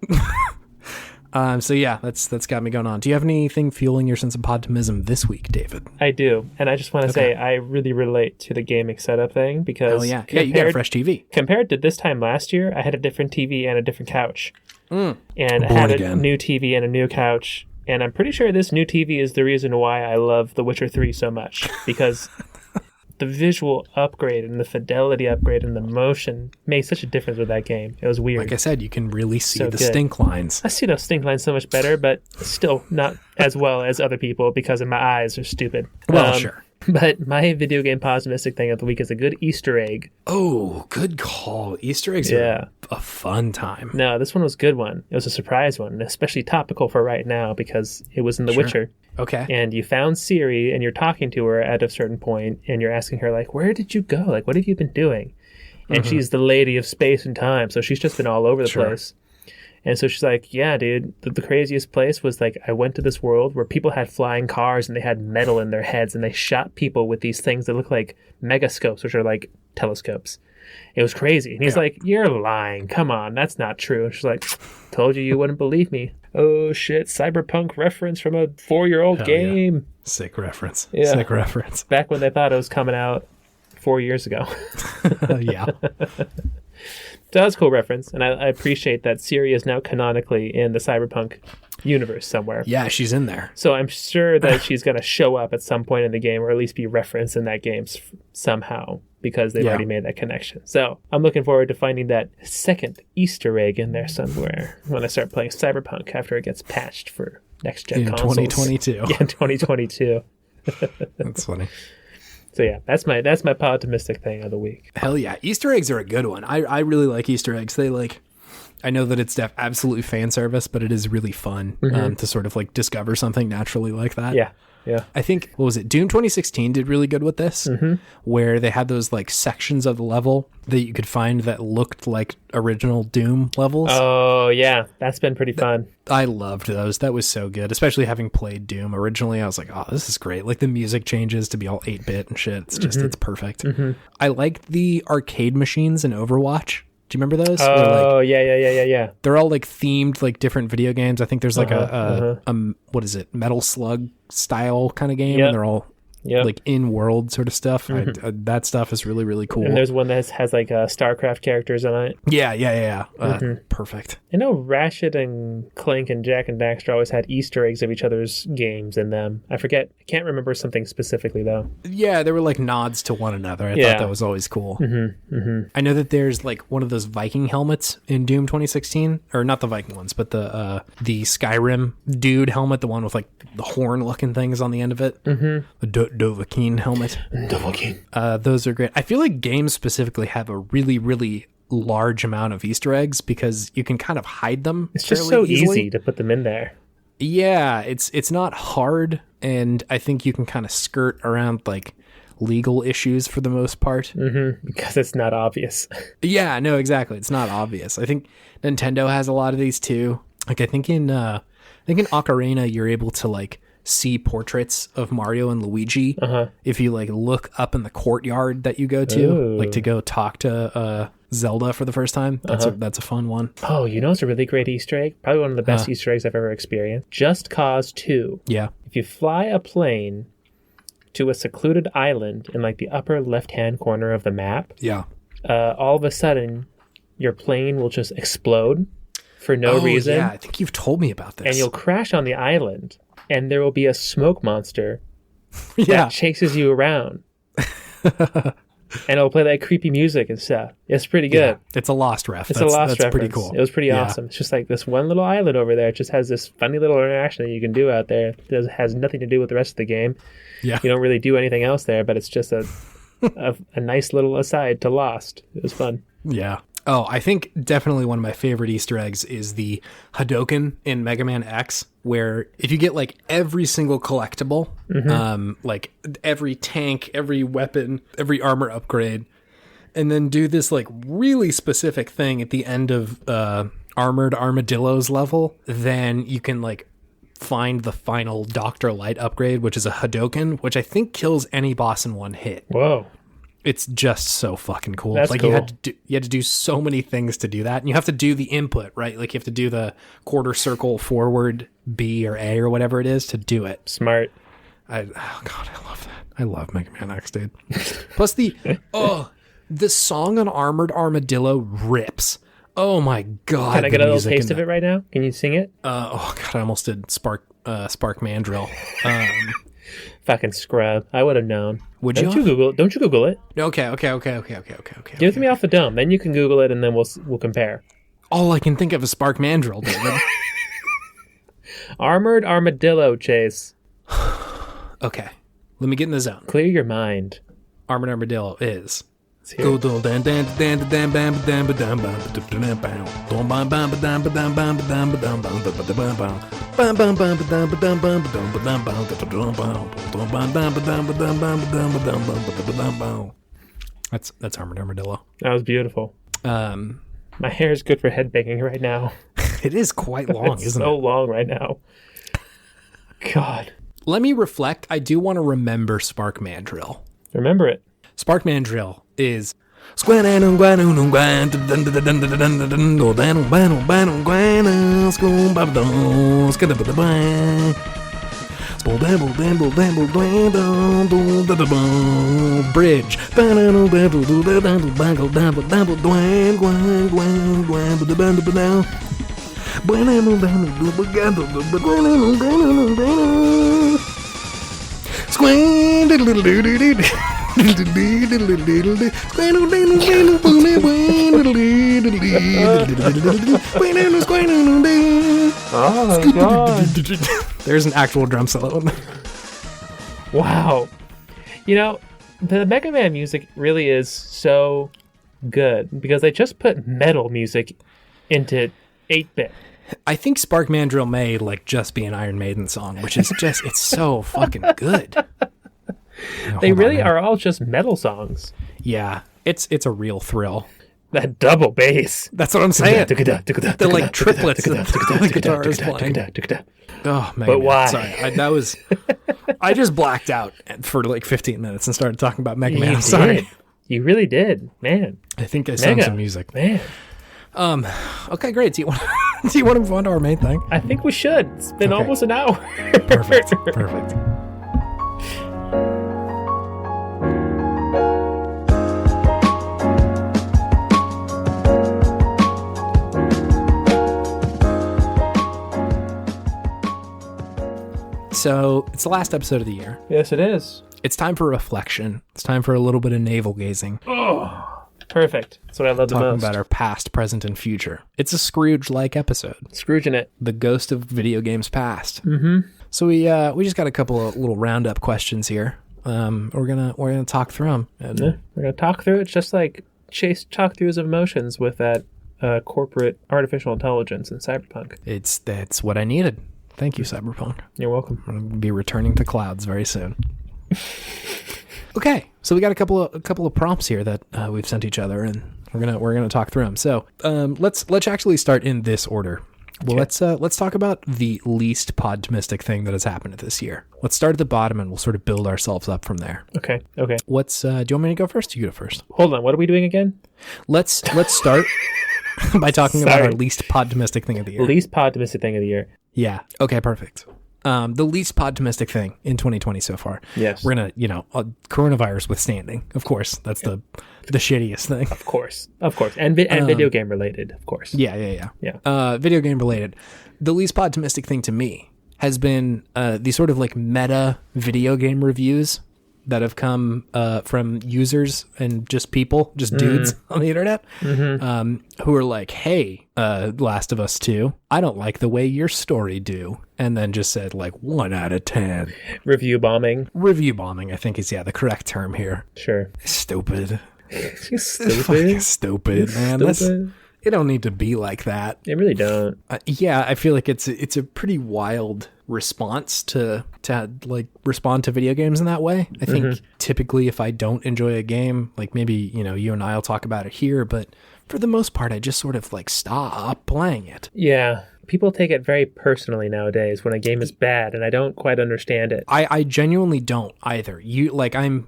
Speaker 2: So yeah, that's got me going on. Do you have anything fueling your sense of podtimism this week, David?
Speaker 1: I do, and I just want to say I really relate to the gaming setup thing because
Speaker 2: you got a fresh TV.
Speaker 1: Compared to this time last year, I had a different TV and a different couch, and I had a new TV and a new couch, and I'm pretty sure this new TV is the reason why I love The Witcher 3 so much, because the visual upgrade and the fidelity upgrade and the motion made such a difference with that game. It was weird.
Speaker 2: Like I said, you can really see the stink lines.
Speaker 1: I see those stink lines so much better, but still not as well as other people because my eyes are stupid.
Speaker 2: Well, sure.
Speaker 1: But my video game pessimistic thing of the week is a good Easter egg.
Speaker 2: Oh, good call. Easter eggs are a fun time.
Speaker 1: No, this one was a good one. It was a surprise one, especially topical for right now because it was in The Witcher.
Speaker 2: Okay.
Speaker 1: And you found Ciri and you're talking to her at a certain point and you're asking her, like, where did you go? Like, what have you been doing? And she's the lady of space and time, so she's just been all over the place. And so she's like, yeah, dude, the craziest place was, like, I went to this world where people had flying cars and they had metal in their heads and they shot people with these things that look like megascopes, which are like telescopes. It was crazy. And he's like, you're lying. Come on, that's not true. And she's like, told you wouldn't believe me. Oh, shit, cyberpunk reference from a 4-year-old game.
Speaker 2: Yeah. Sick reference. Yeah. Sick reference.
Speaker 1: Back when they thought it was coming out 4 years ago.
Speaker 2: Yeah.
Speaker 1: So that's a cool reference, and I appreciate that Ciri is now canonically in the cyberpunk universe somewhere.
Speaker 2: Yeah, she's in there.
Speaker 1: So I'm sure that she's going to show up at some point in the game, or at least be referenced in that game somehow, because they've already made that connection. So I'm looking forward to finding that second Easter egg in there somewhere when I start playing Cyberpunk after it gets patched for next-gen consoles.
Speaker 2: 2022.
Speaker 1: Yeah, 2022.
Speaker 2: That's funny.
Speaker 1: So yeah, that's my Podtimistic thing of the week.
Speaker 2: Hell yeah. Easter eggs are a good one. I really like Easter eggs. They I know that it's absolutely fan service, but it is really fun to sort of like discover something naturally like that.
Speaker 1: Yeah. Yeah.
Speaker 2: I think, what was it? Doom 2016 did really good with this, where they had those like sections of the level that you could find that looked like original Doom levels.
Speaker 1: Oh yeah. That's been pretty fun.
Speaker 2: I loved those. That was so good, especially having played Doom originally. I was like, oh, this is great. Like the music changes to be all 8-bit and shit. It's just, it's perfect. I liked the arcade machines in Overwatch. Do you remember those?
Speaker 1: Oh, yeah.
Speaker 2: They're all like themed, like different video games. I think there's like a what is it? Metal Slug style kind of game. And they're all like in-world sort of stuff. That stuff is really, really cool.
Speaker 1: And there's one that has like StarCraft characters in it.
Speaker 2: Yeah. Perfect.
Speaker 1: I know Ratchet and Clank and Jack and Daxter always had Easter eggs of each other's games in them. I can't remember something specifically though.
Speaker 2: Yeah, they were like nods to one another. I thought that was always cool. I know that there's like one of those Viking helmets in Doom 2016, or not the Viking ones, but the Skyrim dude helmet, the one with like the horn-looking things on the end of it. The Dovahkiin helmet. Those are great. I feel like games specifically have a really, really large amount of Easter eggs because you can kind of hide them.
Speaker 1: It's just so easy to put them in there.
Speaker 2: Yeah, it's not hard, and I think you can kind of skirt around like legal issues for the most part.
Speaker 1: Because it's not obvious.
Speaker 2: Yeah, no, exactly. It's not obvious. I think Nintendo has a lot of these too. Like I think in Ocarina you're able to like see portraits of Mario and Luigi if you like look up in the courtyard that you go to, like to go talk to Zelda for the first time. That's a fun one.
Speaker 1: Oh, you know it's a really great Easter egg? Probably one of the best Easter eggs I've ever experienced. Just Cause 2.
Speaker 2: Yeah.
Speaker 1: If you fly a plane to a secluded island in like the upper left-hand corner of the map, all of a sudden your plane will just explode for no reason.
Speaker 2: Yeah, I think you've told me about this.
Speaker 1: And you'll crash on the island. And there will be a smoke monster that chases you around. And it'll play that creepy music and stuff. It's pretty good. Yeah,
Speaker 2: it's a Lost ref.
Speaker 1: It's a Lost reference.
Speaker 2: Pretty cool.
Speaker 1: It was pretty awesome. It's just like this one little island over there. It just has this funny little interaction that you can do out there. It has nothing to do with the rest of the game. Yeah. You don't really do anything else there, but it's just a nice little aside to Lost. It was fun.
Speaker 2: Yeah. Oh, I think definitely one of my favorite Easter eggs is the Hadouken in Mega Man X, where if you get like every single collectible, like every tank, every weapon, every armor upgrade, and then do this like really specific thing at the end of Armored Armadillo's level, then you can like find the final Dr. Light upgrade, which is a Hadouken, which I think kills any boss in one hit.
Speaker 1: Whoa.
Speaker 2: It's just so fucking cool.
Speaker 1: That's
Speaker 2: like
Speaker 1: cool.
Speaker 2: you had to do so many things to do that, and you have to do the input, right? Like you have to do the quarter circle forward B or A or whatever it is to do it.
Speaker 1: Smart.
Speaker 2: Oh god, I love that. I love Mega Man X, dude. Plus the song on Armored Armadillo rips. Oh my god!
Speaker 1: Can I get a little taste of it right now? Can you sing it?
Speaker 2: Oh god, I almost did Spark Mandrill.
Speaker 1: Fucking scrub. I would have known.
Speaker 2: Would you?
Speaker 1: Don't you Google it?
Speaker 2: Okay.
Speaker 1: Give it to me off the dome. Then you can Google it, and then we'll compare.
Speaker 2: All I can think of is Spark Mandrill, David.
Speaker 1: Armored Armadillo, Chase.
Speaker 2: Okay. Let me get in the zone.
Speaker 1: Clear your mind.
Speaker 2: Armored Armadillo is.
Speaker 1: Let's hear
Speaker 2: it. That's Armored Armadillo.
Speaker 1: That was beautiful. My hair is good for headbanging right now.
Speaker 2: It is quite long, isn't
Speaker 1: so
Speaker 2: it?
Speaker 1: long right now. God.
Speaker 2: Let me reflect. I do want to remember Spark Mandrill.
Speaker 1: Remember it.
Speaker 2: Spark Mandrill is. Bridge.
Speaker 1: Oh my God.
Speaker 2: There's an actual drum solo.
Speaker 1: Wow. You know, the Mega Man music really is so good because they just put metal music into 8-bit.
Speaker 2: I think Spark Mandrill may like just be an Iron Maiden song, which is just, it's so fucking good.
Speaker 1: They really are all just metal songs.
Speaker 2: Yeah, it's a real thrill.
Speaker 1: That double bass.
Speaker 2: That's what I'm saying. They're like triplets that the guitar is playing. Oh, man.
Speaker 1: But why?
Speaker 2: Sorry, I just blacked out for like 15 minutes and started talking about Mega Man. I'm
Speaker 1: You
Speaker 2: sorry.
Speaker 1: did. You really did, man.
Speaker 2: I think I sung
Speaker 1: Mega.
Speaker 2: some music.
Speaker 1: Man,
Speaker 2: Okay, great. Do you want to move on to our main thing?
Speaker 1: I think we should. It's been
Speaker 2: Okay.
Speaker 1: almost an hour.
Speaker 2: Perfect. So it's the last episode of the year.
Speaker 1: Yes, it is.
Speaker 2: It's time for reflection. It's time for a little bit of navel gazing.
Speaker 1: Oh, perfect. That's what I love the
Speaker 2: Talking
Speaker 1: most.
Speaker 2: about our past, present, and future. It's a Scrooge-like episode.
Speaker 1: Scrooging it.
Speaker 2: The ghost of video games past.
Speaker 1: Mm-hmm.
Speaker 2: So we just got a couple of little roundup questions here. We're gonna talk through them. And
Speaker 1: Yeah, we're gonna talk through it just like Chase talked through his emotions with that corporate artificial intelligence in Cyberpunk.
Speaker 2: that's what I needed. Thank you, Cyberpunk.
Speaker 1: You're welcome.
Speaker 2: I'm gonna be returning to clouds very soon. Okay, so we got a couple of prompts here that we've sent each other, and we're gonna talk through them. So let's actually start in this order. Well, let's talk about the least podtimistic thing that has happened this year. Let's start at the bottom, and we'll sort of build ourselves up from there.
Speaker 1: Okay.
Speaker 2: Do you want me to go first? You go first.
Speaker 1: Hold on. What are we doing again?
Speaker 2: Let's start by talking about our
Speaker 1: Sorry.
Speaker 2: least podtimistic thing of the year.
Speaker 1: Least podtimistic thing of the year.
Speaker 2: Yeah. Okay, perfect. The least podtimistic thing in 2020 so far.
Speaker 1: Yes.
Speaker 2: We're gonna, coronavirus withstanding. Of course, that's the shittiest thing.
Speaker 1: Of course. And video game related, of course.
Speaker 2: Yeah.
Speaker 1: Yeah.
Speaker 2: Video game related. The least podtimistic thing to me has been these sort of like meta video game reviews that have come from users and just people, just dudes on the internet, who are like, hey, Last of Us 2, I don't like the way your story do. And then just said like 1 out of 10.
Speaker 1: Review bombing.
Speaker 2: Review bombing, I think is, the correct term here.
Speaker 1: Sure.
Speaker 2: Stupid.
Speaker 1: Stupid.
Speaker 2: Stupid, man.
Speaker 1: Stupid.
Speaker 2: It don't need to be like that.
Speaker 1: They really don't.
Speaker 2: Yeah, I feel like it's a pretty wild response to like respond to video games in that way. I think typically if I don't enjoy a game, like maybe, you and I'll talk about it here, but for the most part, I just sort of like stop playing it.
Speaker 1: Yeah. People take it very personally nowadays when a game is bad, and I don't quite understand it.
Speaker 2: I genuinely don't either. I'm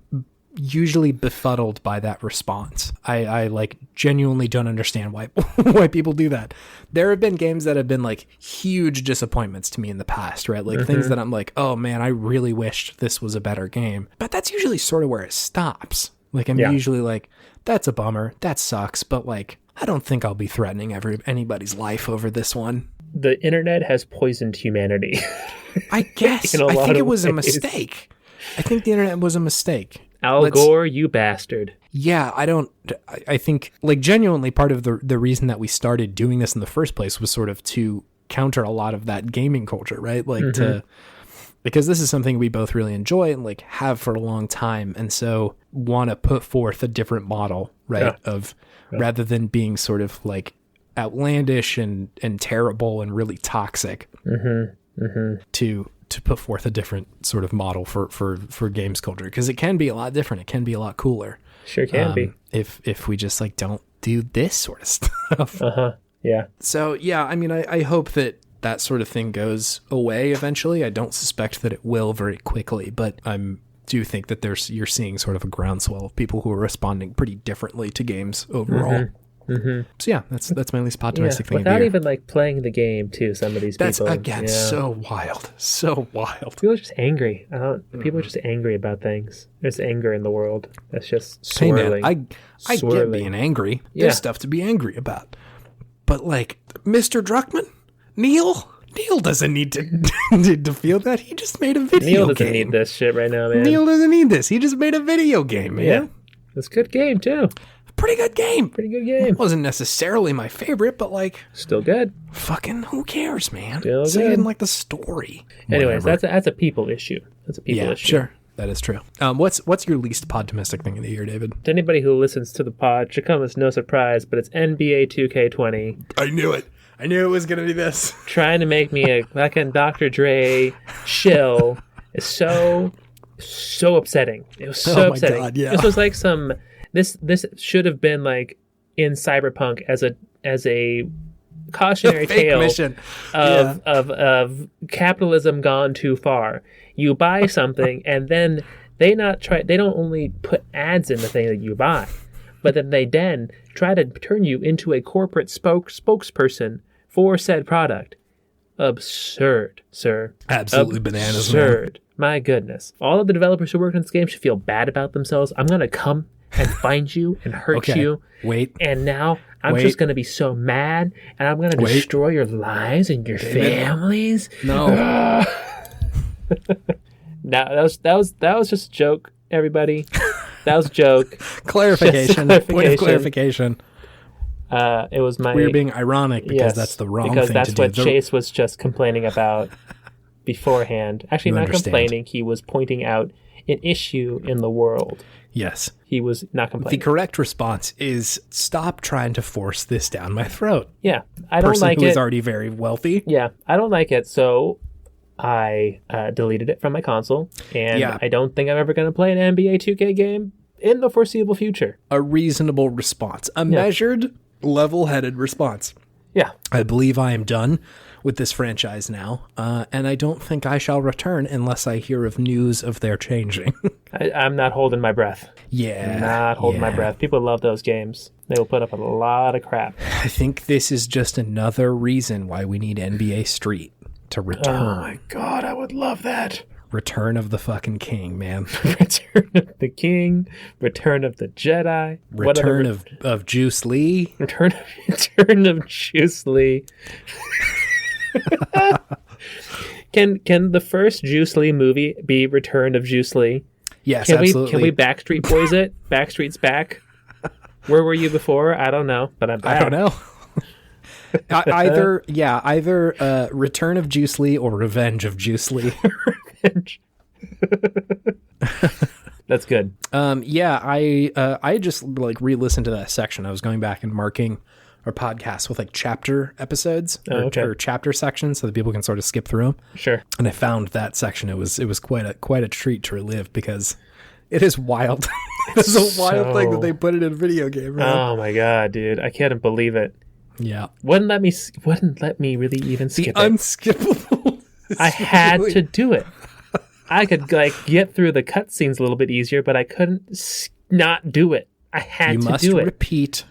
Speaker 2: usually befuddled by that response. I like genuinely don't understand why people do that. There have been games that have been like huge disappointments to me in the past, right? Like things that I'm like, oh man, I really wished this was a better game. But that's usually sort of where it stops. Like I'm usually like, that's a bummer, that sucks, but like I don't think I'll be threatening anybody's life over this one.
Speaker 1: The internet has poisoned humanity.
Speaker 2: I guess.
Speaker 1: In a
Speaker 2: I
Speaker 1: lot
Speaker 2: think it
Speaker 1: of
Speaker 2: was a
Speaker 1: ways.
Speaker 2: mistake. I think the internet was a mistake.
Speaker 1: Al Gore, you bastard.
Speaker 2: Yeah, I think like genuinely part of the reason that we started doing this in the first place was sort of to counter a lot of that gaming culture, right? Like because this is something we both really enjoy and like have for a long time, and so want to put forth a different model, right? Rather than being sort of like outlandish and terrible and really toxic, to put forth a different sort of model for games culture, because it can be a lot different. It can be a lot cooler.
Speaker 1: Sure can be.
Speaker 2: If we just like don't do this sort of stuff.
Speaker 1: Yeah.
Speaker 2: So yeah, I mean, I hope that sort of thing goes away eventually. I don't suspect that it will very quickly, but do think that you're seeing sort of a groundswell of people who are responding pretty differently to games overall. So yeah, that's my least optimistic thing.
Speaker 1: Without even like playing the game too. Some of these people.
Speaker 2: That's again so wild.
Speaker 1: People are just angry. People are just angry about things. There's anger in the world. That's just swirling.
Speaker 2: Hey man, I get being angry. There's stuff to be angry about. But like Mr. Druckmann, Neil doesn't need to feel that. He just made a video game.
Speaker 1: Neil doesn't need this shit right now, man.
Speaker 2: Neil doesn't need this. He just made a video game, man. Yeah.
Speaker 1: It's a good game too.
Speaker 2: Pretty good game.
Speaker 1: It
Speaker 2: wasn't necessarily my favorite, but like
Speaker 1: still good.
Speaker 2: Fucking who cares, man?
Speaker 1: Still
Speaker 2: so
Speaker 1: good.
Speaker 2: I didn't like the story.
Speaker 1: Anyways, that's a people issue. That's a people issue.
Speaker 2: Sure. That is true. What's your least podtimistic thing of the year, David?
Speaker 1: To anybody who listens to the pod, should come as no surprise, but it's NBA 2K20.
Speaker 2: I knew it. I knew it was gonna be this.
Speaker 1: Trying to make me a fucking Dr. Dre shill is so upsetting. It was so upsetting.
Speaker 2: God, yeah.
Speaker 1: This was like this should have been like in Cyberpunk as a cautionary tale of capitalism gone too far. You buy something and then they don't only put ads in the thing that you buy, but then they try to turn you into a corporate spokesperson for said product. Absurd, sir.
Speaker 2: Absolutely bananas.
Speaker 1: Absurd. My goodness. All of the developers who work on this game should feel bad about themselves. I'm going to come and find you and hurt you.
Speaker 2: Wait.
Speaker 1: And now I'm just going to be so mad and I'm going to destroy your lives and your families.
Speaker 2: No.
Speaker 1: No, that was just a joke, everybody. That was a joke.
Speaker 2: Clarification. Point of clarification.
Speaker 1: It was
Speaker 2: we were being ironic because that's the wrong thing to do.
Speaker 1: Because that's what Chase was just complaining about beforehand. Actually, not complaining. He was pointing out an issue in the world.
Speaker 2: Yes.
Speaker 1: He was not complaining.
Speaker 2: The correct response is stop trying to force this down my throat.
Speaker 1: Yeah. I don't like it.
Speaker 2: Person who is already very wealthy.
Speaker 1: Yeah. I don't like it. So I deleted it from my console. And I don't think I'm ever going to play an NBA 2K game in the foreseeable future.
Speaker 2: A reasonable response. A measured, level-headed response.
Speaker 1: Yeah.
Speaker 2: I believe I am done with this franchise now, and I don't think I shall return unless I hear of news of their changing.
Speaker 1: I'm not holding my breath.
Speaker 2: Yeah.
Speaker 1: Not holding my breath. People love those games. They will put up a lot of crap.
Speaker 2: I think this is just another reason why we need NBA Street to return.
Speaker 1: Oh my God, I would love that.
Speaker 2: Return of the fucking king, man.
Speaker 1: Return of the king. Return of the Jedi.
Speaker 2: Return of Juice Lee.
Speaker 1: Return of Juice Lee. Can the first Juice Lee movie be Return of Juice Lee?
Speaker 2: Yes, absolutely.
Speaker 1: Can we Backstreet Boys it? Backstreet's back. Where were you before? I don't know, but I'm back.
Speaker 2: I don't know. Either Return of Juice Lee or Revenge of Juice Lee.
Speaker 1: Revenge. That's good.
Speaker 2: I just like re-listened to that section. I was going back and marking our podcast with like chapter episodes or chapter sections so that people can sort of skip through them.
Speaker 1: Sure.
Speaker 2: And I found that section. It was quite a treat to relive because it is wild. It's a wild thing that they put it in a video game. Right?
Speaker 1: Oh my God, dude! I can't believe it.
Speaker 2: Yeah.
Speaker 1: Wouldn't let me really even skip it.
Speaker 2: Unskippable.
Speaker 1: I had to do it. I could like get through the cutscenes a little bit easier, but I couldn't not do it. I had to do it.
Speaker 2: You must repeat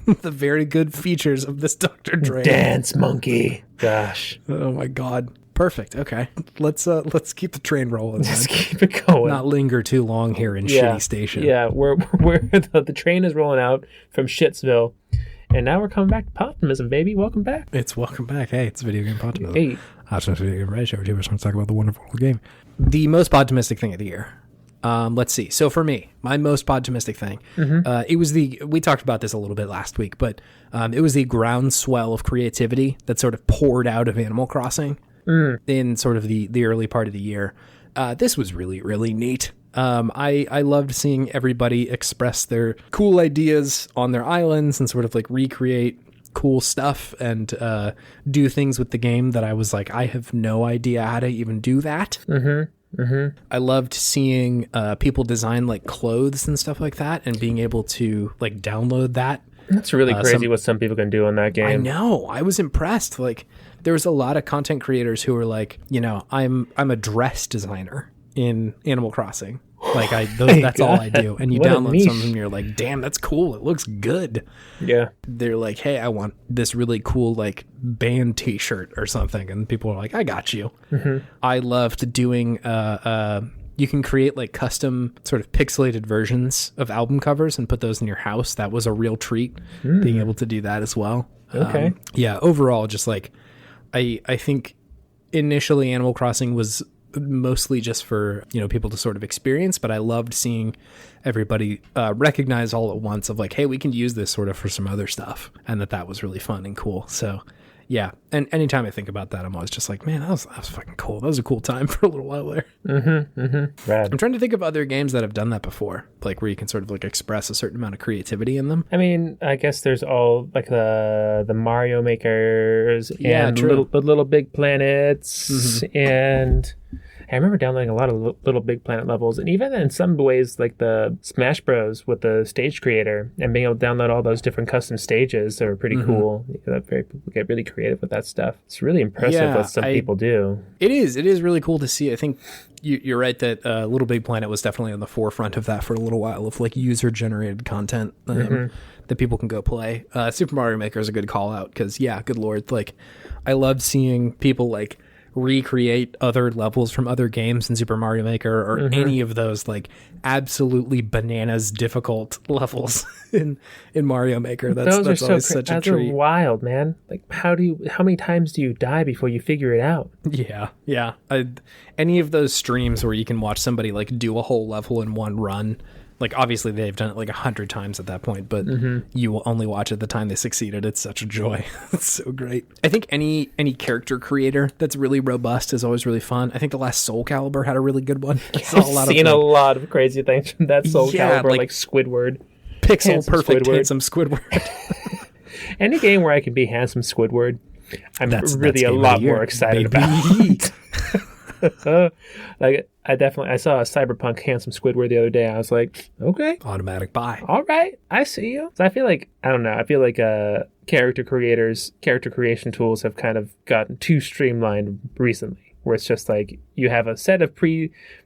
Speaker 2: the very good features of this Dr. Dre
Speaker 1: dance monkey. Gosh.
Speaker 2: Oh my God. Perfect. Okay. Let's keep the train rolling.
Speaker 1: Let's keep it going.
Speaker 2: Not linger too long here in Shitty Station.
Speaker 1: Yeah, we're the train is rolling out from Shitsville. And now we're coming back to Podtimism, baby. Welcome back.
Speaker 2: It's welcome back. Hey, it's Video Game Podtimism.
Speaker 1: Hey.
Speaker 2: Video Game Radio. We're going to talk about the wonderful game. The most podtimistic thing of the year. Let's see. So for me, my most podtimistic thing, it was we talked about this a little bit last week, but it was the groundswell of creativity that sort of poured out of Animal Crossing. in sort of the early part of the year. This was really, really neat. I loved seeing everybody express their cool ideas on their islands and sort of like recreate cool stuff and do things with the game that I was like, I have no idea how to even do that. I loved seeing people design like clothes and stuff like that and being able to like download that.
Speaker 1: That's really crazy what some people can do on that game.
Speaker 2: I know. I was impressed. Like there was a lot of content creators who were like, you know, I'm a dress designer in Animal Crossing. Like that's all I do. And you download something and you're like, damn, that's cool. It looks good. Yeah. They're like, hey, I want this really cool like band t-shirt or something. And people are like, I got you. I loved doing, you can create like custom sort of pixelated versions of album covers and put those in your house. That was a real treat being able to do that as well.
Speaker 1: Okay.
Speaker 2: Yeah. Overall, just like, I think initially Animal Crossing was mostly just for, you know, people to sort of experience, but I loved seeing everybody recognize all at once of like, hey, we can use this sort of for some other stuff, and that was really fun and cool. So yeah, and anytime I think about that, I'm always just like, man, that was fucking cool. That was a cool time for a little while there.
Speaker 1: Rad.
Speaker 2: I'm trying to think of other games that have done that before, like where you can sort of like express a certain amount of creativity in them.
Speaker 1: I mean, I guess there's all like the Mario makers and little Big Planets and I remember downloading a lot of Little Big Planet levels, and even in some ways, like the Smash Bros. With the stage creator and being able to download all those different custom stages are pretty cool. People get really creative with that stuff. It's really impressive what some people do. It
Speaker 2: is really cool to see. I think you're right that Little Big Planet was definitely on the forefront of that for a little while, of like user-generated content that people can go play. Super Mario Maker is a good call out because, yeah, good lord, like I love seeing people like recreate other levels from other games in Super Mario Maker or any of those like absolutely bananas difficult levels in Mario Maker. That's always such a treat.
Speaker 1: Those are wild, man. Like how many times do you die before you figure it out?
Speaker 2: Yeah. Any of those streams where you can watch somebody like do a whole level in one run. Like, obviously, they've done it like 100 times at that point, but you will only watch it the time they succeeded. It's such a joy. It's so great. I think any character creator that's really robust is always really fun. I think the last Soul Calibur had a really good one.
Speaker 1: I've seen a lot of crazy things from that Soul Calibur, like Squidward.
Speaker 2: Pixel perfect handsome Squidward.
Speaker 1: Any game where I can be handsome Squidward, I'm really a lot more excited about. Like I saw a Cyberpunk handsome Squidward the other day. I was like, okay,
Speaker 2: automatic buy.
Speaker 1: All right, I see you. So I feel like character creation tools have kind of gotten too streamlined recently, where it's just like you have a set of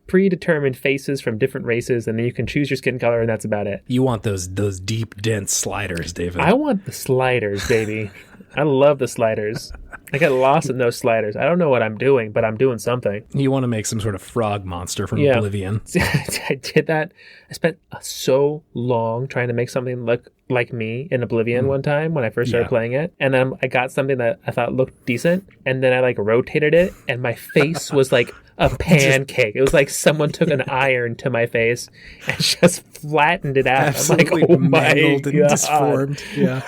Speaker 1: predetermined faces from different races, and then you can choose your skin color, and that's about it.
Speaker 2: You want those deep, dense sliders, David.
Speaker 1: I want the sliders, baby. I love the sliders. I get lost in those sliders. I don't know what I'm doing, but I'm doing something.
Speaker 2: You want to make some sort of frog monster from Oblivion.
Speaker 1: I did that. I spent so long trying to make something look like me in Oblivion one time when I first started playing it. And then I got something that I thought looked decent. And then I like rotated it and my face was like a pancake. It was like someone took an iron to my face and just flattened it out.
Speaker 2: Absolutely,
Speaker 1: I'm like, oh my
Speaker 2: God. And disformed. Yeah.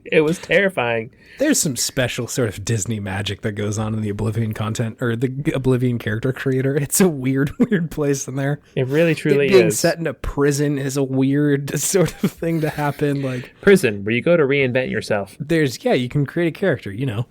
Speaker 1: It was terrifying.
Speaker 2: There's some special sort of Disney magic that goes on in the Oblivion content or the Oblivion character creator. It's a weird place in there.
Speaker 1: It really truly
Speaker 2: being set in a prison is a weird sort of thing to happen. Like
Speaker 1: prison, where you go to reinvent yourself.
Speaker 2: You can create a character, you know.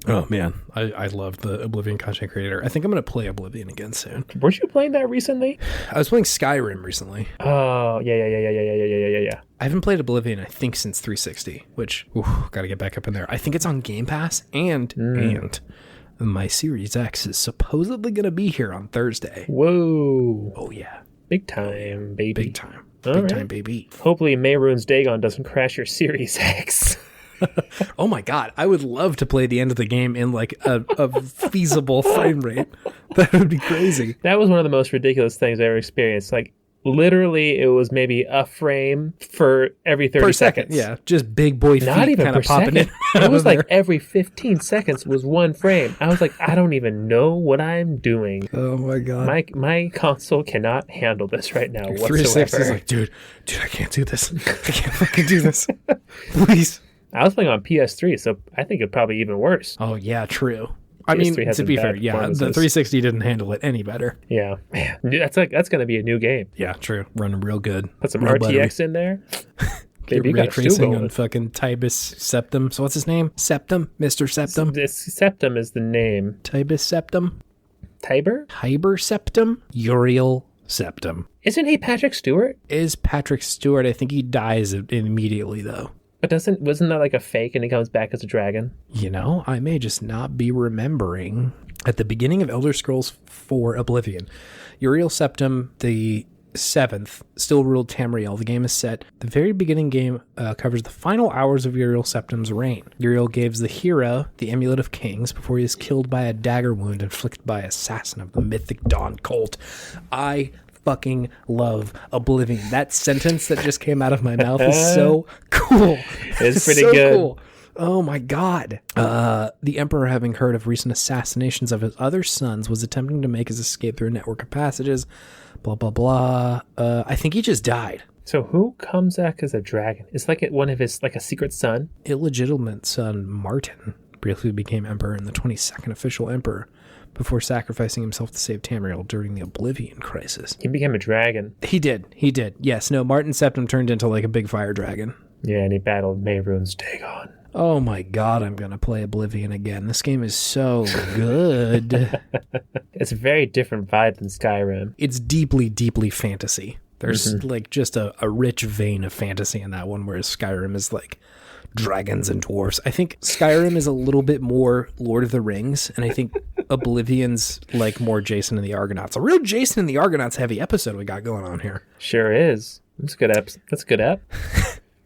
Speaker 2: Oh man, I love the Oblivion content creator. I think I'm going to play Oblivion again soon.
Speaker 1: Weren't you playing that recently?
Speaker 2: I was playing Skyrim recently.
Speaker 1: Oh yeah.
Speaker 2: I haven't played Oblivion, I think, since 360, which, got to get back up in there. I think it's on Game Pass, and my Series X is supposedly going to be here on Thursday.
Speaker 1: Whoa.
Speaker 2: Oh, yeah.
Speaker 1: Big time, baby.
Speaker 2: Big time. Big time, baby.
Speaker 1: Hopefully Mehrunes Dagon doesn't crash your Series X.
Speaker 2: Oh, my God. I would love to play the end of the game in, like, a feasible frame rate. That would be crazy.
Speaker 1: That was one of the most ridiculous things I ever experienced. Like, literally, it was maybe a frame for every 30 seconds.
Speaker 2: Yeah, just big boy feet
Speaker 1: not even
Speaker 2: kind
Speaker 1: per
Speaker 2: of popping
Speaker 1: second.
Speaker 2: in.
Speaker 1: It was like every 15 seconds was one frame. I was like, I don't even know what I'm doing.
Speaker 2: Oh my God.
Speaker 1: My console cannot handle this right now whatsoever.
Speaker 2: 360 is like, dude, I can't do this. I can't fucking do this. Please.
Speaker 1: I was playing on PS3, so I think it'd probably even worse.
Speaker 2: Oh yeah, true. I mean,
Speaker 1: PS3 has
Speaker 2: to
Speaker 1: some
Speaker 2: be
Speaker 1: bad
Speaker 2: fair, yeah, the
Speaker 1: performances.
Speaker 2: 360 didn't handle it any better.
Speaker 1: Yeah, man, that's gonna be a new game.
Speaker 2: Yeah, true. Running real good.
Speaker 1: Put some
Speaker 2: Real
Speaker 1: RTX in there. Baby, you
Speaker 2: ray
Speaker 1: got a stew
Speaker 2: tracing
Speaker 1: going.
Speaker 2: on fucking Tibus Septum. So what's his name? Septum? Mr. Septum?
Speaker 1: Septum is the name.
Speaker 2: Tibus Septum?
Speaker 1: Tiber
Speaker 2: Septum? Uriel Septum.
Speaker 1: Isn't he Patrick Stewart?
Speaker 2: Is Patrick Stewart. I think he dies immediately, though.
Speaker 1: But wasn't that like a fake and he comes back as a dragon?
Speaker 2: You know, I may just not be remembering. At the beginning of Elder Scrolls IV Oblivion, Uriel Septum, the 7th, still ruled Tamriel. The game is set. The very beginning game covers the final hours of Uriel Septum's reign. Uriel gives the hero the Amulet of Kings before he is killed by a dagger wound inflicted by assassin of the Mythic Dawn cult. I fucking love Oblivion. That sentence that just came out of my mouth is so cool.
Speaker 1: It's pretty so good.
Speaker 2: Cool. Oh my God. The Emperor, having heard of recent assassinations of his other sons, was attempting to make his escape through a network of passages. Blah, blah, blah. I think he just died.
Speaker 1: So who comes back as a dragon? It's like one of his, like a secret son?
Speaker 2: Illegitimate son, Martin, briefly became emperor and the 22nd official emperor before sacrificing himself to save Tamriel during the Oblivion crisis.
Speaker 1: He became a dragon.
Speaker 2: He did. Yes, no, Martin Septum turned into like a big fire dragon.
Speaker 1: Yeah, and he battled Mehrunes Dagon.
Speaker 2: Oh my God, I'm going to play Oblivion again. This game is so good.
Speaker 1: It's a very different vibe than Skyrim.
Speaker 2: It's deeply, deeply fantasy. There's like just a rich vein of fantasy in that one, whereas Skyrim is like dragons and dwarves. I think Skyrim is a little bit more Lord of the Rings, and I think Oblivion's like more Jason and the Argonauts. A real Jason and the Argonauts heavy episode we got going on here.
Speaker 1: Sure is. That's a good ep.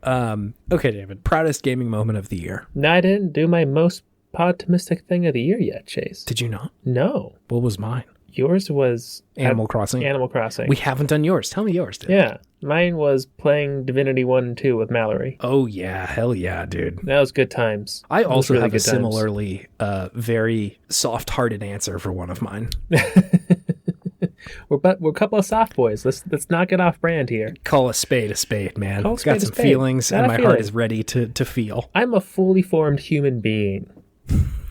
Speaker 2: Okay, David. Proudest gaming moment of the year.
Speaker 1: No, I didn't do my most podtimistic thing of the year yet, Chase.
Speaker 2: Did you not?
Speaker 1: No.
Speaker 2: What was mine?
Speaker 1: Yours was
Speaker 2: Animal Crossing.
Speaker 1: Animal Crossing.
Speaker 2: We haven't done yours. Tell me yours, dude.
Speaker 1: Yeah. Mine was playing Divinity 1 and 2 with Mallory.
Speaker 2: Oh, yeah. Hell yeah, dude.
Speaker 1: That was good times.
Speaker 2: I also
Speaker 1: really
Speaker 2: have a similarly very soft-hearted answer for one of mine.
Speaker 1: We're a couple of soft boys. Let's not get off brand here.
Speaker 2: Call a spade, man.
Speaker 1: Call a spade
Speaker 2: got some
Speaker 1: a spade.
Speaker 2: feelings,
Speaker 1: Got
Speaker 2: and
Speaker 1: a
Speaker 2: my
Speaker 1: feeling.
Speaker 2: heart is ready to feel.
Speaker 1: I'm a fully formed human being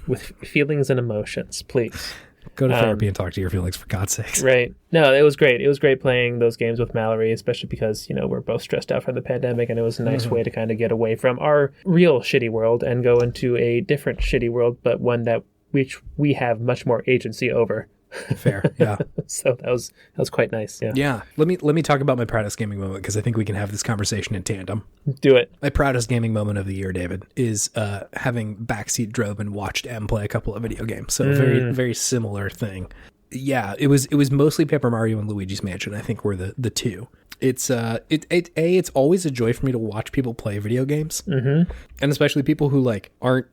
Speaker 1: with feelings and emotions. Please.
Speaker 2: Go to therapy and talk to your feelings, for God's sakes.
Speaker 1: Right. No, it was great. It was great playing those games with Mallory, especially because, we're both stressed out from the pandemic, and it was a nice way to kind of get away from our real shitty world and go into a different shitty world, but one that which we have much more agency over.
Speaker 2: Fair, yeah.
Speaker 1: So that was quite nice. Yeah.
Speaker 2: Yeah. Let me talk about my proudest gaming moment, because I think we can have this conversation in tandem.
Speaker 1: Do it.
Speaker 2: My proudest gaming moment of the year, David, is having backseat drove and watched M play a couple of video games. So very, very similar thing. Yeah, it was mostly Paper Mario and Luigi's Mansion, I think, were the two. It's it's always a joy for me to watch people play video games, and especially people who aren't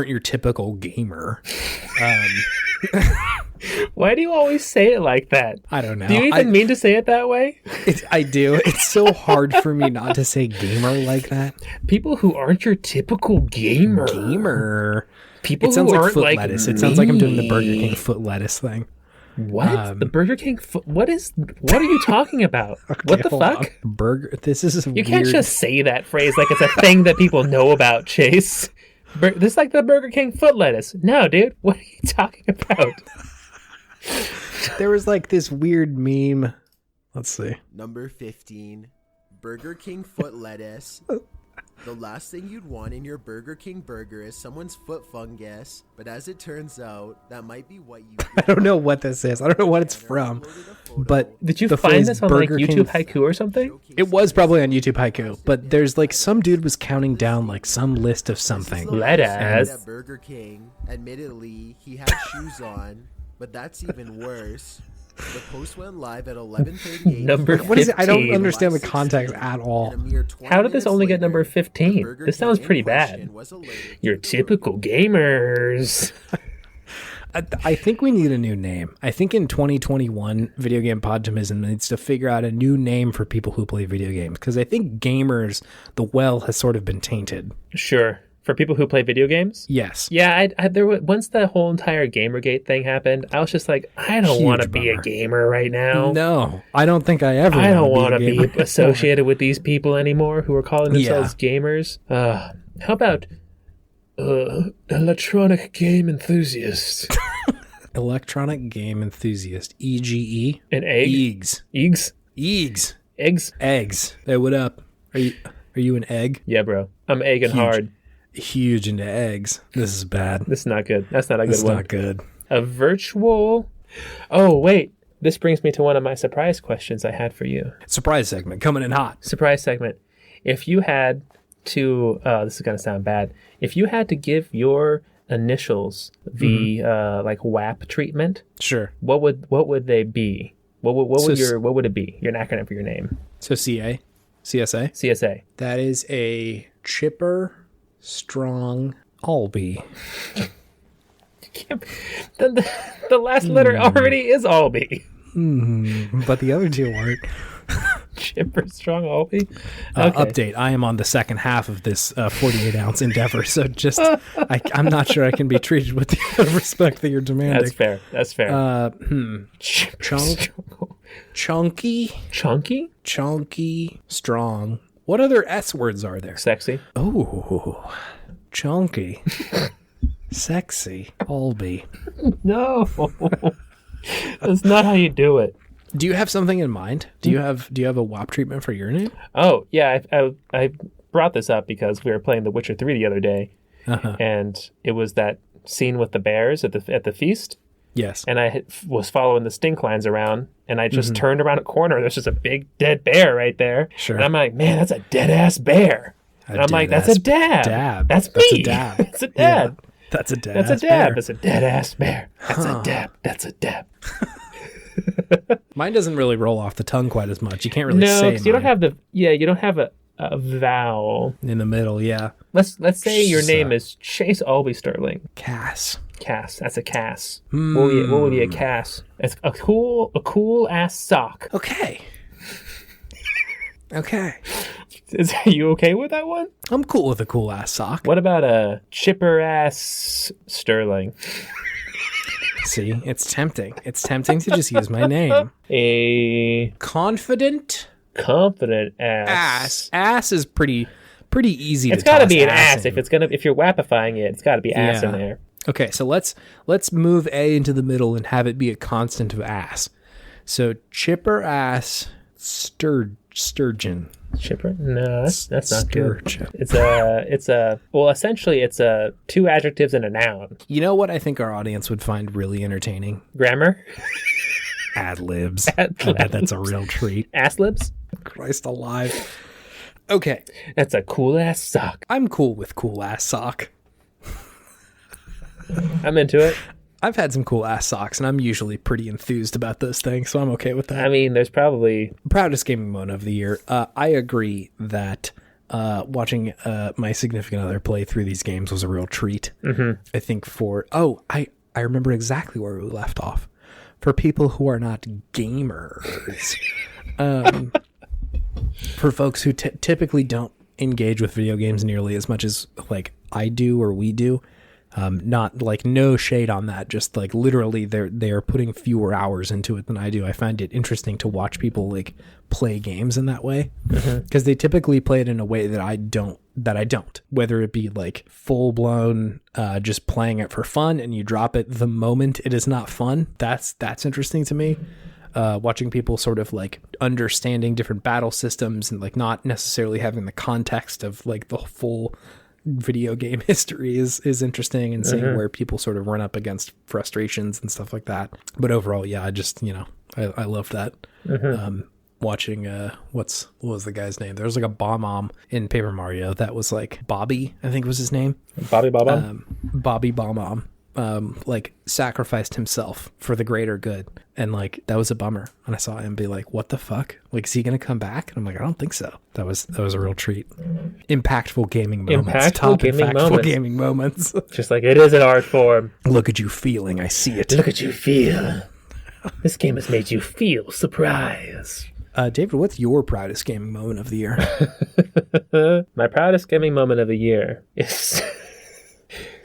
Speaker 2: your typical gamer.
Speaker 1: Why do you always say it like that?
Speaker 2: I don't know.
Speaker 1: Do you even mean to say it that way?
Speaker 2: I do. It's so hard for me not to say gamer like that.
Speaker 1: People who aren't your typical gamer. People
Speaker 2: it sounds
Speaker 1: who
Speaker 2: like
Speaker 1: aren't
Speaker 2: foot
Speaker 1: like
Speaker 2: lettuce.
Speaker 1: me.
Speaker 2: It sounds like I'm doing the Burger King foot lettuce thing.
Speaker 1: What? The Burger King what are you talking about?
Speaker 2: Okay,
Speaker 1: what the
Speaker 2: hold
Speaker 1: fuck?
Speaker 2: on. Burger. This is
Speaker 1: You can't just say that phrase like it's a thing that people know about, Chase. This is like the Burger King foot lettuce. No, dude. What are you talking about?
Speaker 2: There was this weird meme. Let's see.
Speaker 3: Number 15, Burger King foot lettuce. The last thing you'd want in your Burger King burger is someone's foot fungus, but as it turns out, that might be what you
Speaker 2: I don't know what this is. I don't know what it's from. But
Speaker 1: Did you
Speaker 2: the
Speaker 1: find
Speaker 2: phrase
Speaker 1: this on
Speaker 2: Burger
Speaker 1: YouTube
Speaker 2: King-
Speaker 1: Haiku or something?
Speaker 2: It was probably on YouTube Haiku, but there's some dude was counting down some list of something.
Speaker 1: Lettuce.
Speaker 3: At Burger King, admittedly, he had shoes on, but that's even worse. The post went live at 11:38.
Speaker 1: Number
Speaker 2: What is it? I don't
Speaker 1: 15.
Speaker 2: understand the context at all.
Speaker 1: How did this only get number 15? This sounds pretty bad. Your typical gamers.
Speaker 2: I think we need a new name. I think in 2021, video game podtimism needs to figure out a new name for people who play video games, because I think gamers, the well has sort of been tainted.
Speaker 1: Sure. For people who play video games?
Speaker 2: Yes.
Speaker 1: Yeah, once the whole entire Gamergate thing happened, I was just like, I don't want to be a
Speaker 2: bummer.
Speaker 1: gamer right now.
Speaker 2: No, I don't think I ever.
Speaker 1: I don't
Speaker 2: want to
Speaker 1: be associated with these people anymore who are calling themselves gamers. How about Electronic game enthusiast.
Speaker 2: Electronic game enthusiast. EGE?
Speaker 1: An egg?
Speaker 2: Eggs.
Speaker 1: Eggs?
Speaker 2: Eggs.
Speaker 1: Eggs?
Speaker 2: Eggs. Hey, what up? Are you an egg?
Speaker 1: Yeah, bro. I'm egging hard.
Speaker 2: Huge into eggs. This is bad.
Speaker 1: This is not good. That's not a good
Speaker 2: This is
Speaker 1: one.
Speaker 2: not good.
Speaker 1: A virtual... Oh, wait. This brings me to one of my surprise questions I had for you.
Speaker 2: Surprise segment coming in hot.
Speaker 1: Surprise segment. If you had to... this is going to sound bad. If you had to give your initials the like WAP treatment,
Speaker 2: Sure.
Speaker 1: what would they be? What would it be? Your acronym for your name.
Speaker 2: So CA? CSA?
Speaker 1: CSA.
Speaker 2: That is a chipper, strong, Albie.
Speaker 1: The last letter already is Albie.
Speaker 2: But the other two weren't.
Speaker 1: Chipper Strong Albie.
Speaker 2: Update. I am on the second half of this 48-ounce endeavor, so just I'm not sure I can be treated with the respect that you're demanding.
Speaker 1: That's fair.
Speaker 2: Chunky, strong. What other S words are there?
Speaker 1: Sexy.
Speaker 2: Oh, chunky, sexy, Albie.
Speaker 1: No, that's not how you do it.
Speaker 2: Do you have something in mind? Do you have a WAP treatment for your name?
Speaker 1: Oh yeah, I brought this up because we were playing The Witcher 3 the other day, and it was that scene with the bears at the feast.
Speaker 2: Yes.
Speaker 1: And I was following the stink lines around, and I just turned around a corner. There's just a big dead bear right there.
Speaker 2: Sure.
Speaker 1: And I'm like, man, that's a dead ass bear. And I'm like, that's a dab. That's me.
Speaker 2: a dab.
Speaker 1: That's a dab.
Speaker 2: Yeah. That's a dab.
Speaker 1: That's a dab. That's a dead ass bear. That's a dab. That's a dab.
Speaker 2: Mine doesn't really roll off the tongue quite as much. You can't really say.
Speaker 1: No, because you don't have you don't have a vowel
Speaker 2: in the middle. Yeah.
Speaker 1: Let's say your name is Chase Albie Sterling.
Speaker 2: Cass.
Speaker 1: That's a Cass. What would be a Cass? It's a cool ass sock.
Speaker 2: Okay. Okay.
Speaker 1: Are you okay with that one?
Speaker 2: I'm cool with a cool ass sock.
Speaker 1: What about a chipper ass Sterling?
Speaker 2: See, it's tempting. It's tempting to just use my name.
Speaker 1: A
Speaker 2: confident
Speaker 1: ass.
Speaker 2: Ass is pretty easy.
Speaker 1: It's got to be an ass if you're wapifying it. It's got to be ass in there.
Speaker 2: Okay, so let's move A into the middle and have it be a constant of ass. So chipper ass sturgeon.
Speaker 1: Chipper? No, that's not good. Essentially it's two adjectives and a noun.
Speaker 2: You know what I think our audience would find really entertaining?
Speaker 1: Grammar?
Speaker 2: Ad libs. I bet that's a real treat.
Speaker 1: Ass libs?
Speaker 2: Christ alive. Okay.
Speaker 1: That's a cool ass sock.
Speaker 2: I'm cool with cool ass sock.
Speaker 1: I'm into it.
Speaker 2: I've had some cool ass socks, and I'm usually pretty enthused about those things, so I'm okay with that.
Speaker 1: I mean, there's probably...
Speaker 2: Proudest gaming moment of the year. I agree that watching my significant other play through these games was a real treat. Mm-hmm. I think I remember exactly where we left off. For people who are not gamers. For folks who typically don't engage with video games nearly as much as like I do or we do. Not like no shade on that, just like literally they're putting fewer hours into it than I do. I find it interesting to watch people like play games in that way because they typically play it in a way that I don't, whether it be like full blown, just playing it for fun and you drop it the moment it is not fun. That's interesting to me. Watching people sort of like understanding different battle systems and like not necessarily having the context of like the full video game history is interesting, and seeing where people sort of run up against frustrations and stuff like that. But overall, yeah, I just, I love that. Watching what was the guy's name? There was like a Bomb in Paper Mario that was like Bobby, I think was his name.
Speaker 1: Bobby Bomb.
Speaker 2: Bobby Bomb. Like sacrificed himself for the greater good, and like that was a bummer. And I saw him be like, "What the fuck? Like, is he gonna come back?" And I'm like, "I don't think so." That was a real treat. Impactful gaming moments. Gaming moments.
Speaker 1: Just like it is an art form.
Speaker 2: Look at you feeling. I see it.
Speaker 1: Look at you feel. This game has made you feel surprise.
Speaker 2: David, what's your proudest gaming moment of the year?
Speaker 1: My proudest gaming moment of the year is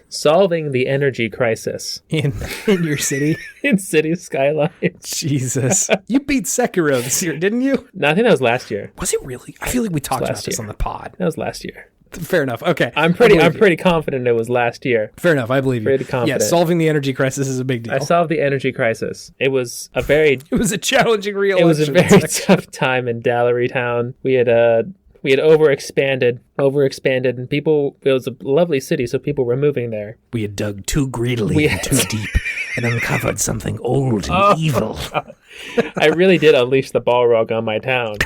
Speaker 1: solving the energy crisis
Speaker 2: in your city.
Speaker 1: In City Skylines.
Speaker 2: Jesus. You beat Sekiro this year, didn't you?
Speaker 1: No, I think that was last year.
Speaker 2: Was it really? I feel like we talked about this on the pod.
Speaker 1: That was last year.
Speaker 2: Fair enough. Okay.
Speaker 1: I'm pretty confident it was last year.
Speaker 2: Fair enough. I believe you.
Speaker 1: Pretty confident.
Speaker 2: Yeah, solving the energy crisis is a big deal.
Speaker 1: I solved the energy crisis. It was a
Speaker 2: challenging real.
Speaker 1: It was a very tough time in Dallery Town. We had overexpanded, and people. It was a lovely city, so people were moving there.
Speaker 2: We had dug too greedily and too deep, and uncovered something old and evil.
Speaker 1: I really did unleash the Balrog on my town.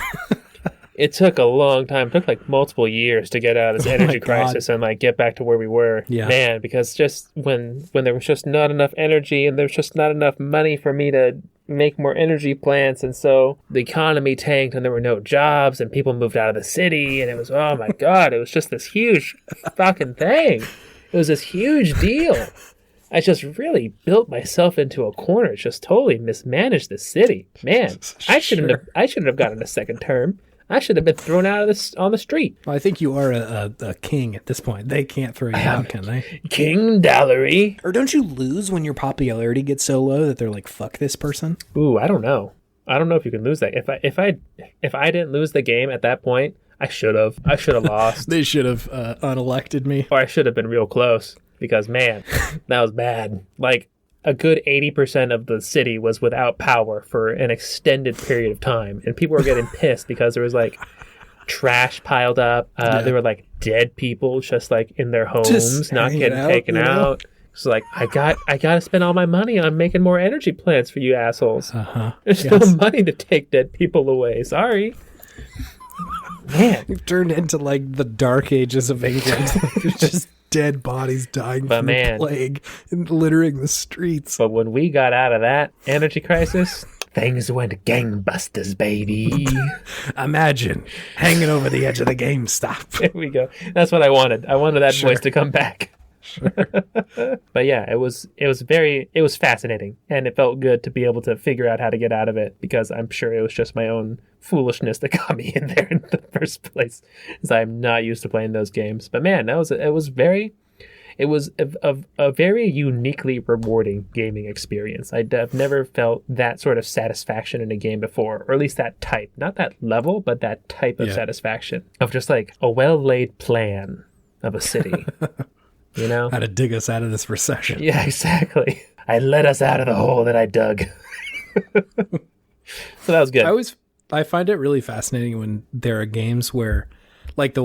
Speaker 1: It took a long time. It took like multiple years to get out of this energy crisis and like get back to where we were.
Speaker 2: Yeah.
Speaker 1: Man, because just when there was just not enough energy and there was just not enough money for me to make more energy plants, and so the economy tanked and there were no jobs and people moved out of the city, and it was, oh my God, it was just this huge fucking thing. It was this huge deal. I just really built myself into a corner. Just totally mismanaged the city. Man, I shouldn't have gotten a second term. I should have been thrown out of on the street.
Speaker 2: Well, I think you are a king at this point. They can't throw you out, can they?
Speaker 1: King Dallery.
Speaker 2: Or don't you lose when your popularity gets so low that they're like, fuck this person?
Speaker 1: Ooh, I don't know. I don't know if you can lose that. If I didn't lose the game at that point, I should have. I should have lost.
Speaker 2: They should have unelected me.
Speaker 1: Or I should have been real close because, man, that was bad. Like, a good 80% of the city was without power for an extended period of time. And people were getting pissed because there was like trash piled up. There were like dead people just like in their homes, just not getting taken out. So like, I got to spend all my money on making more energy plants for you assholes. There's no money to take dead people away. Sorry. Man.
Speaker 2: You've turned into like the dark ages of England. There's just dead bodies dying from the plague and littering the streets.
Speaker 1: But when we got out of that energy crisis, things went gangbusters, baby.
Speaker 2: Imagine hanging over the edge of the GameStop.
Speaker 1: There we go. That's what I wanted. I wanted that voice to come back. Sure. But yeah, it was fascinating, and it felt good to be able to figure out how to get out of it, because I'm sure it was just my own foolishness that got me in there in the first place, as I'm not used to playing those games. But man, it was a very uniquely rewarding gaming experience. I've never felt that sort of satisfaction in a game before, or at least that type, not that level, but that type of satisfaction of just like a well-laid plan of a city. You know?
Speaker 2: How to dig us out of this recession.
Speaker 1: Yeah, exactly. I led us out of the hole that I dug. So that was good.
Speaker 2: I find it really fascinating when there are games where, like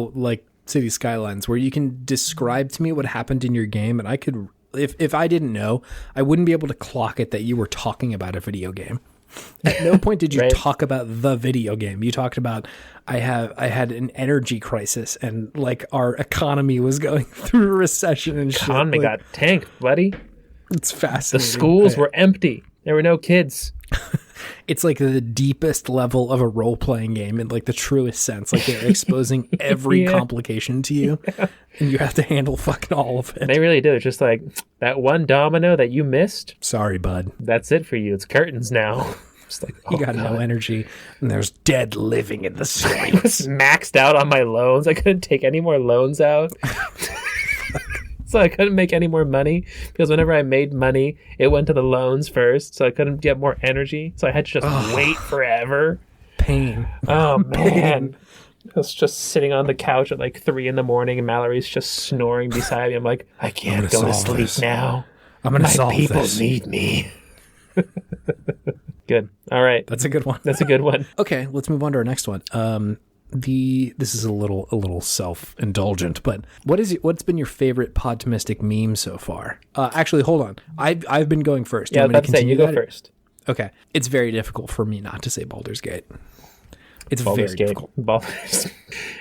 Speaker 2: City Skylines, where you can describe to me what happened in your game, and I could, if I didn't know, I wouldn't be able to clock it that you were talking about a video game. At no point did you talk about the video game. You talked about I had an energy crisis, and like our economy was going through a recession and shit.
Speaker 1: Economy got tanked, buddy.
Speaker 2: It's fascinating.
Speaker 1: The schools were empty. There were no kids.
Speaker 2: It's like the deepest level of a role-playing game in like the truest sense. Like they're exposing every complication to you, and you have to handle fucking all of it.
Speaker 1: They really do. It's just like that one domino that you missed.
Speaker 2: Sorry, bud.
Speaker 1: That's it for you. It's curtains now. Just like,
Speaker 2: you got no energy, and there's dead living in the streets.
Speaker 1: I was maxed out on my loans. I couldn't take any more loans out. So I couldn't make any more money, because whenever I made money, it went to the loans first, so I couldn't get more energy. So I had to just wait forever.
Speaker 2: Pain.
Speaker 1: Oh, man. I was just sitting on the couch at like 3 a.m, and Mallory's just snoring beside me. I'm like, I can't go to sleep now.
Speaker 2: I'm going to solve this.
Speaker 1: My people need me. Good. All right.
Speaker 2: That's a good one.
Speaker 1: That's a good one.
Speaker 2: Okay, let's move on to our next one. This is a little self-indulgent, but what's been your favorite Podtimistic meme so far? Actually, hold on. I've been going first.
Speaker 1: Yeah, I was about to say, you go first.
Speaker 2: Okay. It's very difficult for me not to say Baldur's Gate. It's
Speaker 1: Baldur's
Speaker 2: very
Speaker 1: Gate.
Speaker 2: difficult.
Speaker 1: Baldur's.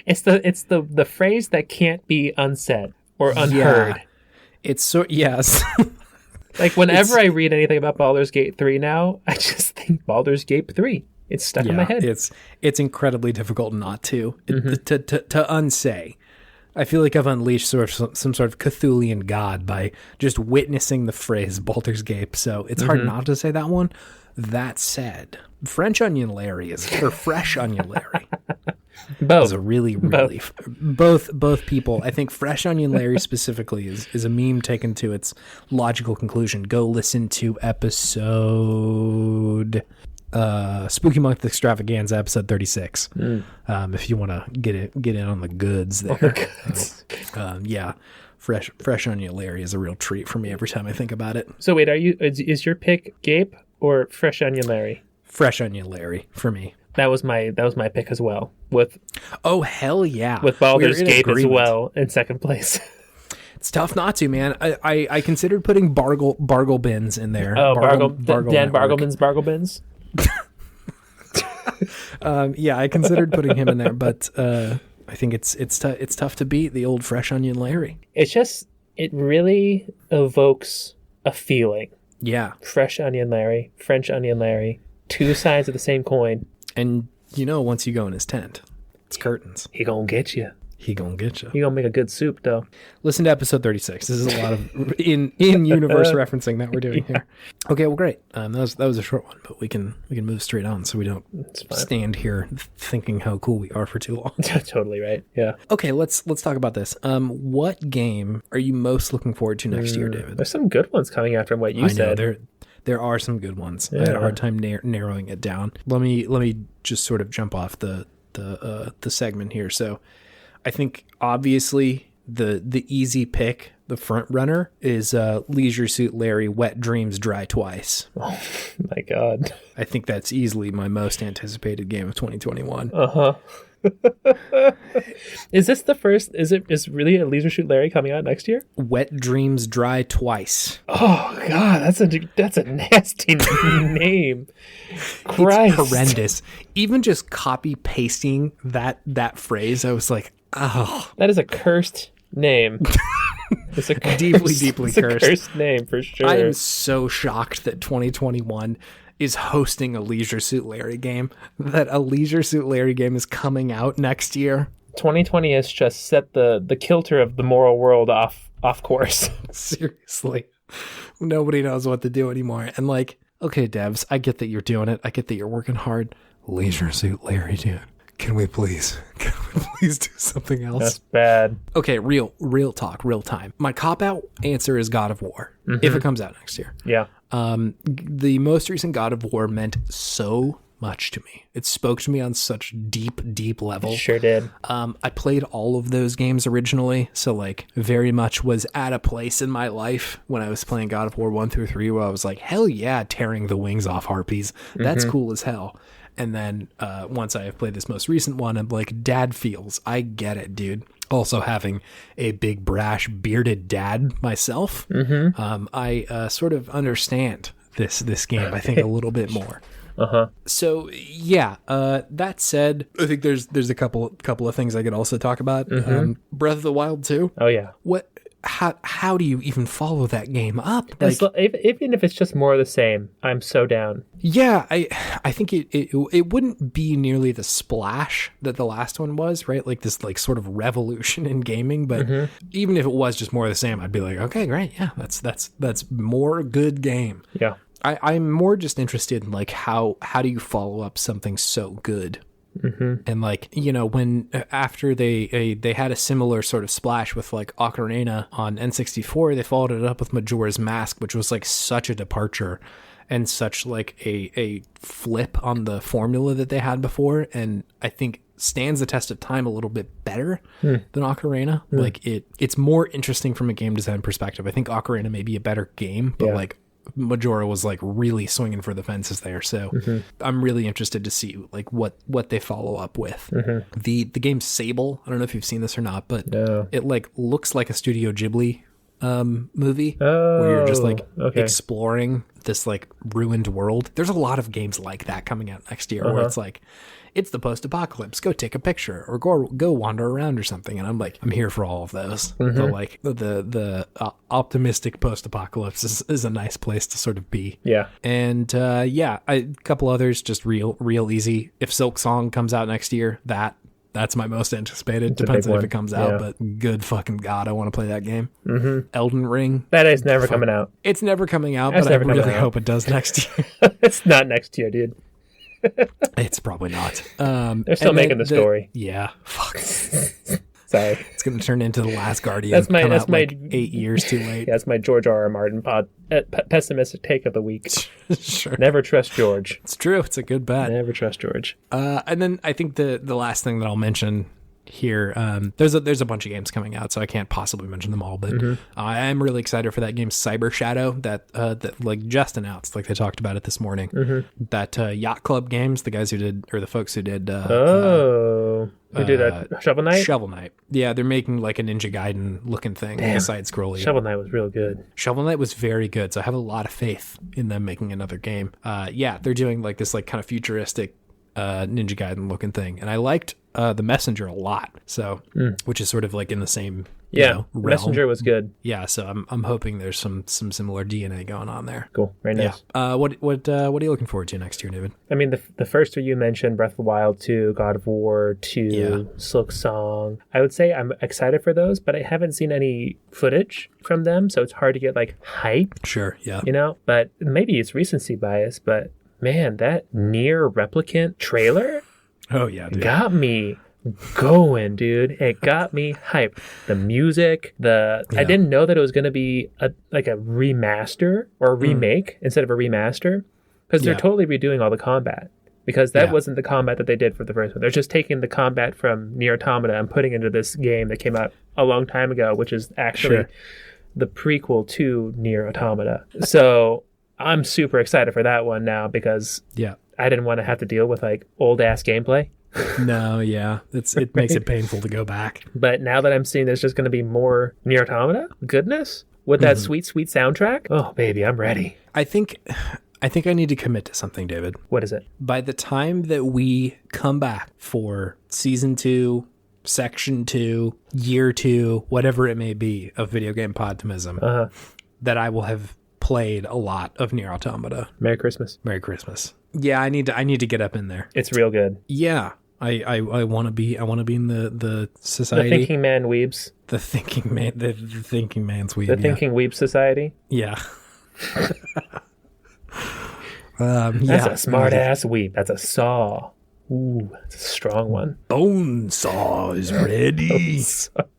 Speaker 1: It's the phrase that can't be unsaid or unheard.
Speaker 2: Yeah. It's so, yes.
Speaker 1: Like whenever I read anything about Baldur's Gate 3 now, I just think Baldur's Gate 3. It's stuck in my head.
Speaker 2: It's incredibly difficult not to unsay. I feel like I've unleashed some sort of Cthulhian god by just witnessing the phrase Baldur's Gate, so it's hard not to say that one. That said, Fresh Onion Larry is
Speaker 1: both
Speaker 2: a really both people. I think Fresh Onion Larry specifically is a meme taken to its logical conclusion. Go listen to episode Spooky Month Extravaganza, episode 36. If you want to get in on the goods there. Yeah, fresh onion Larry is a real treat for me every time I think about it.
Speaker 1: So wait, is your pick Gape or Fresh Onion Larry?
Speaker 2: Fresh onion Larry for me.
Speaker 1: That was my pick as well. With
Speaker 2: hell yeah,
Speaker 1: with Baldur's Gate as well in second place.
Speaker 2: It's tough not to, man. I considered putting Bargle Bins in there.
Speaker 1: Oh, Dan Bargleman's Bargle Bins.
Speaker 2: Yeah, I considered putting him in there, but I think it's tough to beat the old Fresh Onion Larry.
Speaker 1: It really evokes a feeling.
Speaker 2: Yeah,
Speaker 1: Fresh Onion Larry, French Onion Larry, two sides of the same coin.
Speaker 2: And once you go in his tent, it's curtains.
Speaker 1: He gonna get you.
Speaker 2: He gonna get you.
Speaker 1: He gonna make a good soup, though.
Speaker 2: Listen to episode 36. This is a lot of in-universe referencing that we're doing here. Okay, well, great. That was a short one, but we can move straight on so we don't stand here thinking how cool we are for too long.
Speaker 1: Totally right. Yeah.
Speaker 2: Okay, let's talk about this. What game are you most looking forward to next year, David?
Speaker 1: There's some good ones coming out from what you said.
Speaker 2: There are some good ones.
Speaker 1: Yeah.
Speaker 2: I had a hard time narrowing it down. Let me just sort of jump off the segment here. So, I think obviously the easy pick, the front runner, is Leisure Suit Larry Wet Dreams Dry Twice.
Speaker 1: Oh my god!
Speaker 2: I think that's easily my most anticipated game of 2021.
Speaker 1: Is this the first? Is really a Leisure Suit Larry coming out next year?
Speaker 2: Wet Dreams Dry Twice.
Speaker 1: Oh god, that's a nasty name. Christ.
Speaker 2: It's horrendous. Even just copy pasting that phrase, I was like, oh,
Speaker 1: that is a cursed name. It's a
Speaker 2: deeply cursed.
Speaker 1: A cursed name for sure.
Speaker 2: I am so shocked that 2021 is hosting a Leisure Suit Larry game, that a Leisure Suit Larry game is coming out next year.
Speaker 1: 2020 has just set the kilter of the moral world off course.
Speaker 2: Seriously. Nobody knows what to do anymore. And like, okay, devs, I get that you're doing it. I get that you're working hard. Leisure Suit Larry, dude. Can we please do something else?
Speaker 1: That's bad.
Speaker 2: Okay, real talk, real time. My cop-out answer is God of War, if it comes out next year.
Speaker 1: Yeah.
Speaker 2: The most recent God of War meant so much to me. It spoke to me on such deep level.
Speaker 1: Sure did.
Speaker 2: I played all of those games originally, so like very much was at a place in my life when I was playing God of War 1 through 3 where I was like, hell yeah, tearing the wings off harpies. That's cool as hell. And then once I have played this most recent one, I'm like, dad feels. I get it, dude. Also having a big, brash, bearded dad myself, I sort of understand this game, I think, a little bit more. So, yeah, that said, I think there's a couple of things I could also talk about. Breath of the Wild 2.
Speaker 1: Oh, yeah.
Speaker 2: How do you even follow that game up?
Speaker 1: Like, even if it's just more of the same, I'm so down.
Speaker 2: Yeah, I think it wouldn't be nearly the splash that the last one was, right? Like this like sort of revolution in gaming, but even if it was just more of the same, I'd be like, okay, great, yeah, that's more good game.
Speaker 1: Yeah,
Speaker 2: I'm more just interested in like how do you follow up something so good? And like, when after they had a similar sort of splash with like Ocarina on N64, they followed it up with Majora's Mask, which was like such a departure and such like a flip on the formula that they had before, and I think stands the test of time a little bit better than Ocarina. Like it's more interesting from a game design perspective. I think Ocarina may be a better game, but like Majora was like really swinging for the fences there, so I'm really interested to see like what they follow up with. The game Sable, I don't know if you've seen this or not, but it like looks like a Studio Ghibli movie where you're just like exploring this like ruined world. There's a lot of games like that coming out next year where it's like, it's the post-apocalypse, go take a picture or go wander around or something. And I'm like, I'm here for all of those. The optimistic post-apocalypse is a nice place to sort of be.
Speaker 1: Yeah.
Speaker 2: And a couple others just real easy. If Silk Song comes out next year, that's my most anticipated. Depends on if it comes out, but good fucking God, I want to play that game. Elden Ring.
Speaker 1: That is never coming out.
Speaker 2: It's never coming out, but I really hope it does next year.
Speaker 1: It's not next year, dude.
Speaker 2: It's probably not.
Speaker 1: They're still making the story.
Speaker 2: Yeah. Fuck.
Speaker 1: Sorry.
Speaker 2: It's going to turn into The Last Guardian.
Speaker 1: That's my
Speaker 2: 8 years too late.
Speaker 1: Yeah, that's my George R. R. Martin pessimistic take of the week.
Speaker 2: Sure.
Speaker 1: Never trust George.
Speaker 2: It's true. It's a good bet.
Speaker 1: Never trust George.
Speaker 2: And then I think the last thing that I'll mention here, there's a bunch of games coming out, so I can't possibly mention them all, but I am really excited for that game Cyber Shadow that like just announced, like they talked about it this morning. That Yacht Club Games, the folks who did
Speaker 1: who did Shovel Knight?
Speaker 2: Shovel Knight. Yeah, they're making like a Ninja Gaiden looking thing, like a side scrolling.
Speaker 1: Shovel Knight was real good.
Speaker 2: Shovel Knight was very good, so I have a lot of faith in them making another game. Yeah, they're doing like this like kind of futuristic Ninja Gaiden looking thing, and I liked The Messenger a lot, so which is sort of like in the same realm.
Speaker 1: Messenger was good.
Speaker 2: Yeah, so I'm hoping there's some similar DNA going on there.
Speaker 1: Cool, very nice.
Speaker 2: Yeah. What are you looking forward to next year, David?
Speaker 1: I mean, the first three you mentioned, Breath of the Wild 2, God of War 2, Silk Song. I would say I'm excited for those, but I haven't seen any footage from them, so it's hard to get like hype.
Speaker 2: Sure, yeah.
Speaker 1: But maybe it's recency bias, but man, that Nier Replicant trailer got me going, dude. It got me hyped. The music, I didn't know that it was going to be a remaster or a remake instead of a remaster, because they're totally redoing all the combat, because that wasn't the combat that they did for the first one. They're just taking the combat from Nier Automata and putting into this game that came out a long time ago, which is actually the prequel to Nier Automata. So I'm super excited for that one now, because I didn't want to have to deal with like old ass gameplay.
Speaker 2: No, yeah. It makes it painful to go back.
Speaker 1: But now that I'm seeing there's just going to be more Nier Automata goodness with that sweet, sweet soundtrack. Oh, baby, I'm ready.
Speaker 2: I think I need to commit to something, David.
Speaker 1: What is it?
Speaker 2: By the time that we come back for season 2, section 2, year 2, whatever it may be of Video Game Podtimism, that I will have played a lot of Nier Automata.
Speaker 1: Merry Christmas.
Speaker 2: Merry Christmas. Yeah, I need to get up in there.
Speaker 1: It's real good.
Speaker 2: Yeah. I want to be in the society.
Speaker 1: The thinking man weebs.
Speaker 2: The thinking man the thinking man's weeb.
Speaker 1: The thinking weeb society.
Speaker 2: Yeah.
Speaker 1: That's a smart ass weeb. That's a saw. Ooh, that's a strong one.
Speaker 2: Bone saw is ready.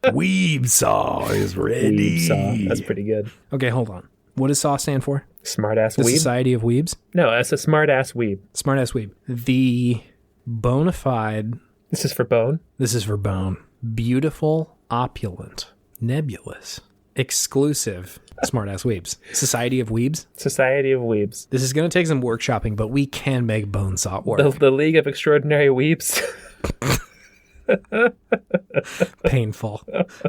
Speaker 2: Weeb saw is ready.
Speaker 1: Weeb saw. That's pretty good.
Speaker 2: Okay, hold on. What does SAW stand for?
Speaker 1: Smart ass
Speaker 2: the
Speaker 1: weeb.
Speaker 2: Society of Weebs?
Speaker 1: No, that's a smart ass weeb.
Speaker 2: Smart ass weeb. The bona fide.
Speaker 1: This is for bone.
Speaker 2: This is for bone. Beautiful, opulent, nebulous, exclusive. Smart ass weebs. Society of Weebs.
Speaker 1: Society of Weebs.
Speaker 2: This is going to take some workshopping, but we can make bone saw work.
Speaker 1: The League of Extraordinary Weebs.
Speaker 2: Painful.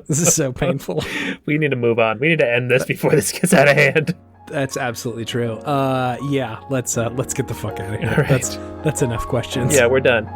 Speaker 2: This is so painful.
Speaker 1: We need to move on. We need to end this before this gets out of hand.
Speaker 2: That's absolutely true. Yeah, let's get the fuck out of here.
Speaker 1: All right.
Speaker 2: That's enough questions.
Speaker 1: Yeah, we're done.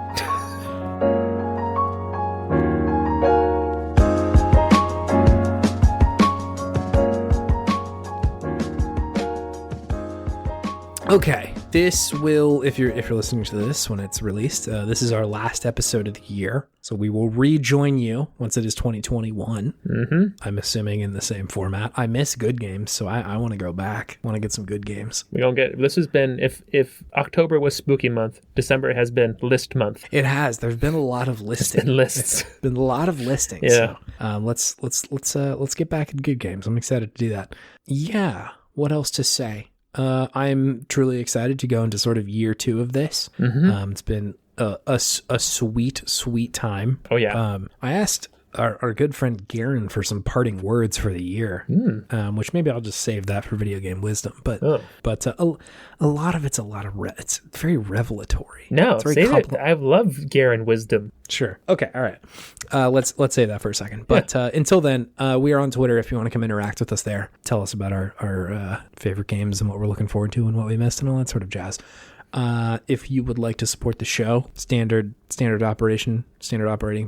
Speaker 2: Okay, this will, if you're listening to this when it's released, this is our last episode of the year. So we will rejoin you once it is 2021. I'm assuming in the same format. I miss good games, so I want to go back. I want to get some good games.
Speaker 1: This has been, if October was spooky month, December has been list month.
Speaker 2: It has. There's been a lot of listing.
Speaker 1: It's been lists.
Speaker 2: It's been a lot of listings.
Speaker 1: Yeah.
Speaker 2: So, let's get back in good games. I'm excited to do that. Yeah. What else to say? I'm truly excited to go into sort of year 2 of this. It's been a sweet time.
Speaker 1: Oh, yeah.
Speaker 2: I asked our good friend Garen for some parting words for the year, which maybe I'll just save that for video game wisdom. But a lot of it's it's very revelatory.
Speaker 1: No, save it. I love Garen wisdom.
Speaker 2: Sure. Okay. All right. Let's save that for a second. But until then, we are on Twitter if you want to come interact with us there. Tell us about our favorite games and what we're looking forward to and what we missed and all that sort of jazz. If you would like to support the show, standard operating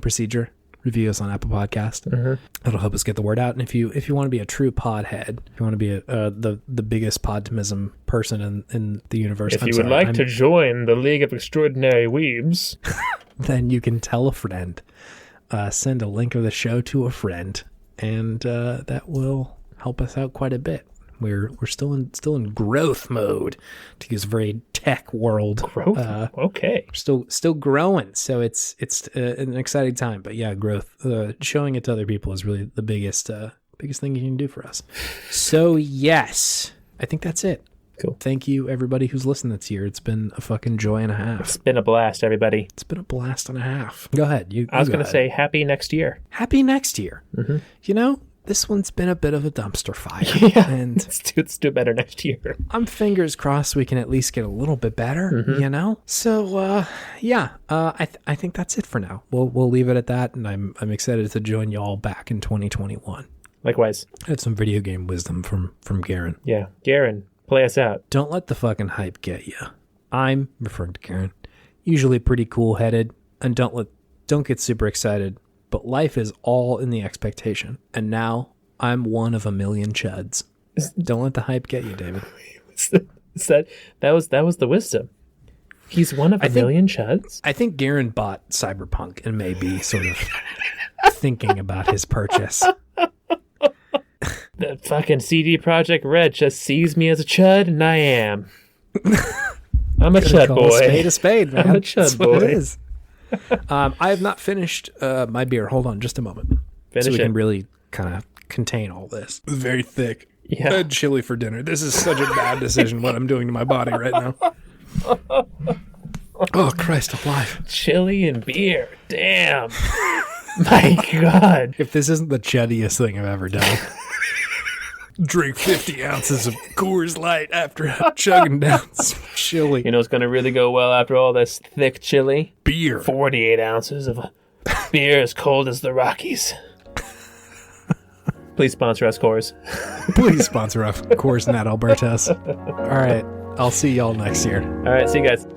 Speaker 2: procedure. Review us on Apple Podcast. That'll help us get the word out. And if you want to be a true podhead, if you want to be the biggest Podtimism person in the universe,
Speaker 1: if you would like to join the League of Extraordinary Weebs,
Speaker 2: then you can tell a friend. Send a link of the show to a friend, and that will help us out quite a bit. We're still in growth mode, to use a very tech world.
Speaker 1: Growth. Okay.
Speaker 2: Still growing, so it's an exciting time. But yeah, growth. Showing it to other people is really the biggest thing you can do for us. So yes, I think that's it.
Speaker 1: Cool.
Speaker 2: Thank you, everybody who's listened this year. It's been a fucking joy and a half.
Speaker 1: It's been a blast, everybody.
Speaker 2: It's been a blast and a half. Go ahead.
Speaker 1: I was going to say happy next year.
Speaker 2: Happy next year.
Speaker 1: Mm-hmm.
Speaker 2: You know, this one's been a bit of a dumpster fire.
Speaker 1: Yeah,
Speaker 2: and
Speaker 1: let's do better next year.
Speaker 2: I'm fingers crossed we can at least get a little bit better, you know? So, I think that's it for now. We'll leave it at that, and I'm excited to join y'all back in 2021.
Speaker 1: Likewise.
Speaker 2: I had some video game wisdom from Garen.
Speaker 1: Yeah. Garen, play us out.
Speaker 2: Don't let the fucking hype get you. I'm referring to Garen. Usually pretty cool-headed, and don't get super excited. But life is all in the expectation. And now I'm one of a million chuds. Don't let the hype get you, David.
Speaker 1: That was the wisdom. He's one of a million chuds?
Speaker 2: I think Garen bought Cyberpunk and may be sort of thinking about his purchase.
Speaker 1: The fucking CD Projekt Red just sees me as a chud, and I am. I'm a chud boy.
Speaker 2: A spade, man.
Speaker 1: I'm a chud
Speaker 2: That's
Speaker 1: boy.
Speaker 2: What it is. I have not finished my beer. Hold on just a moment.
Speaker 1: Finish
Speaker 2: we
Speaker 1: it.
Speaker 2: can really kind of contain all this. It's very thick.
Speaker 1: Yeah.
Speaker 2: I had chili for dinner. This is such a bad decision what I'm doing to my body right now. Oh, Christ alive.
Speaker 1: Chili and beer. Damn. My God.
Speaker 2: If this isn't the chuddiest thing I've ever done. Drink 50 ounces of Coors Light after chugging down some chili.
Speaker 1: You know what's going to really go well after all this thick chili?
Speaker 2: Beer.
Speaker 1: 48 ounces of beer as cold as the Rockies. Please sponsor us, Coors.
Speaker 2: Please sponsor us, Coors Nat Albertus. All right. I'll see y'all next year.
Speaker 1: All right. See you guys.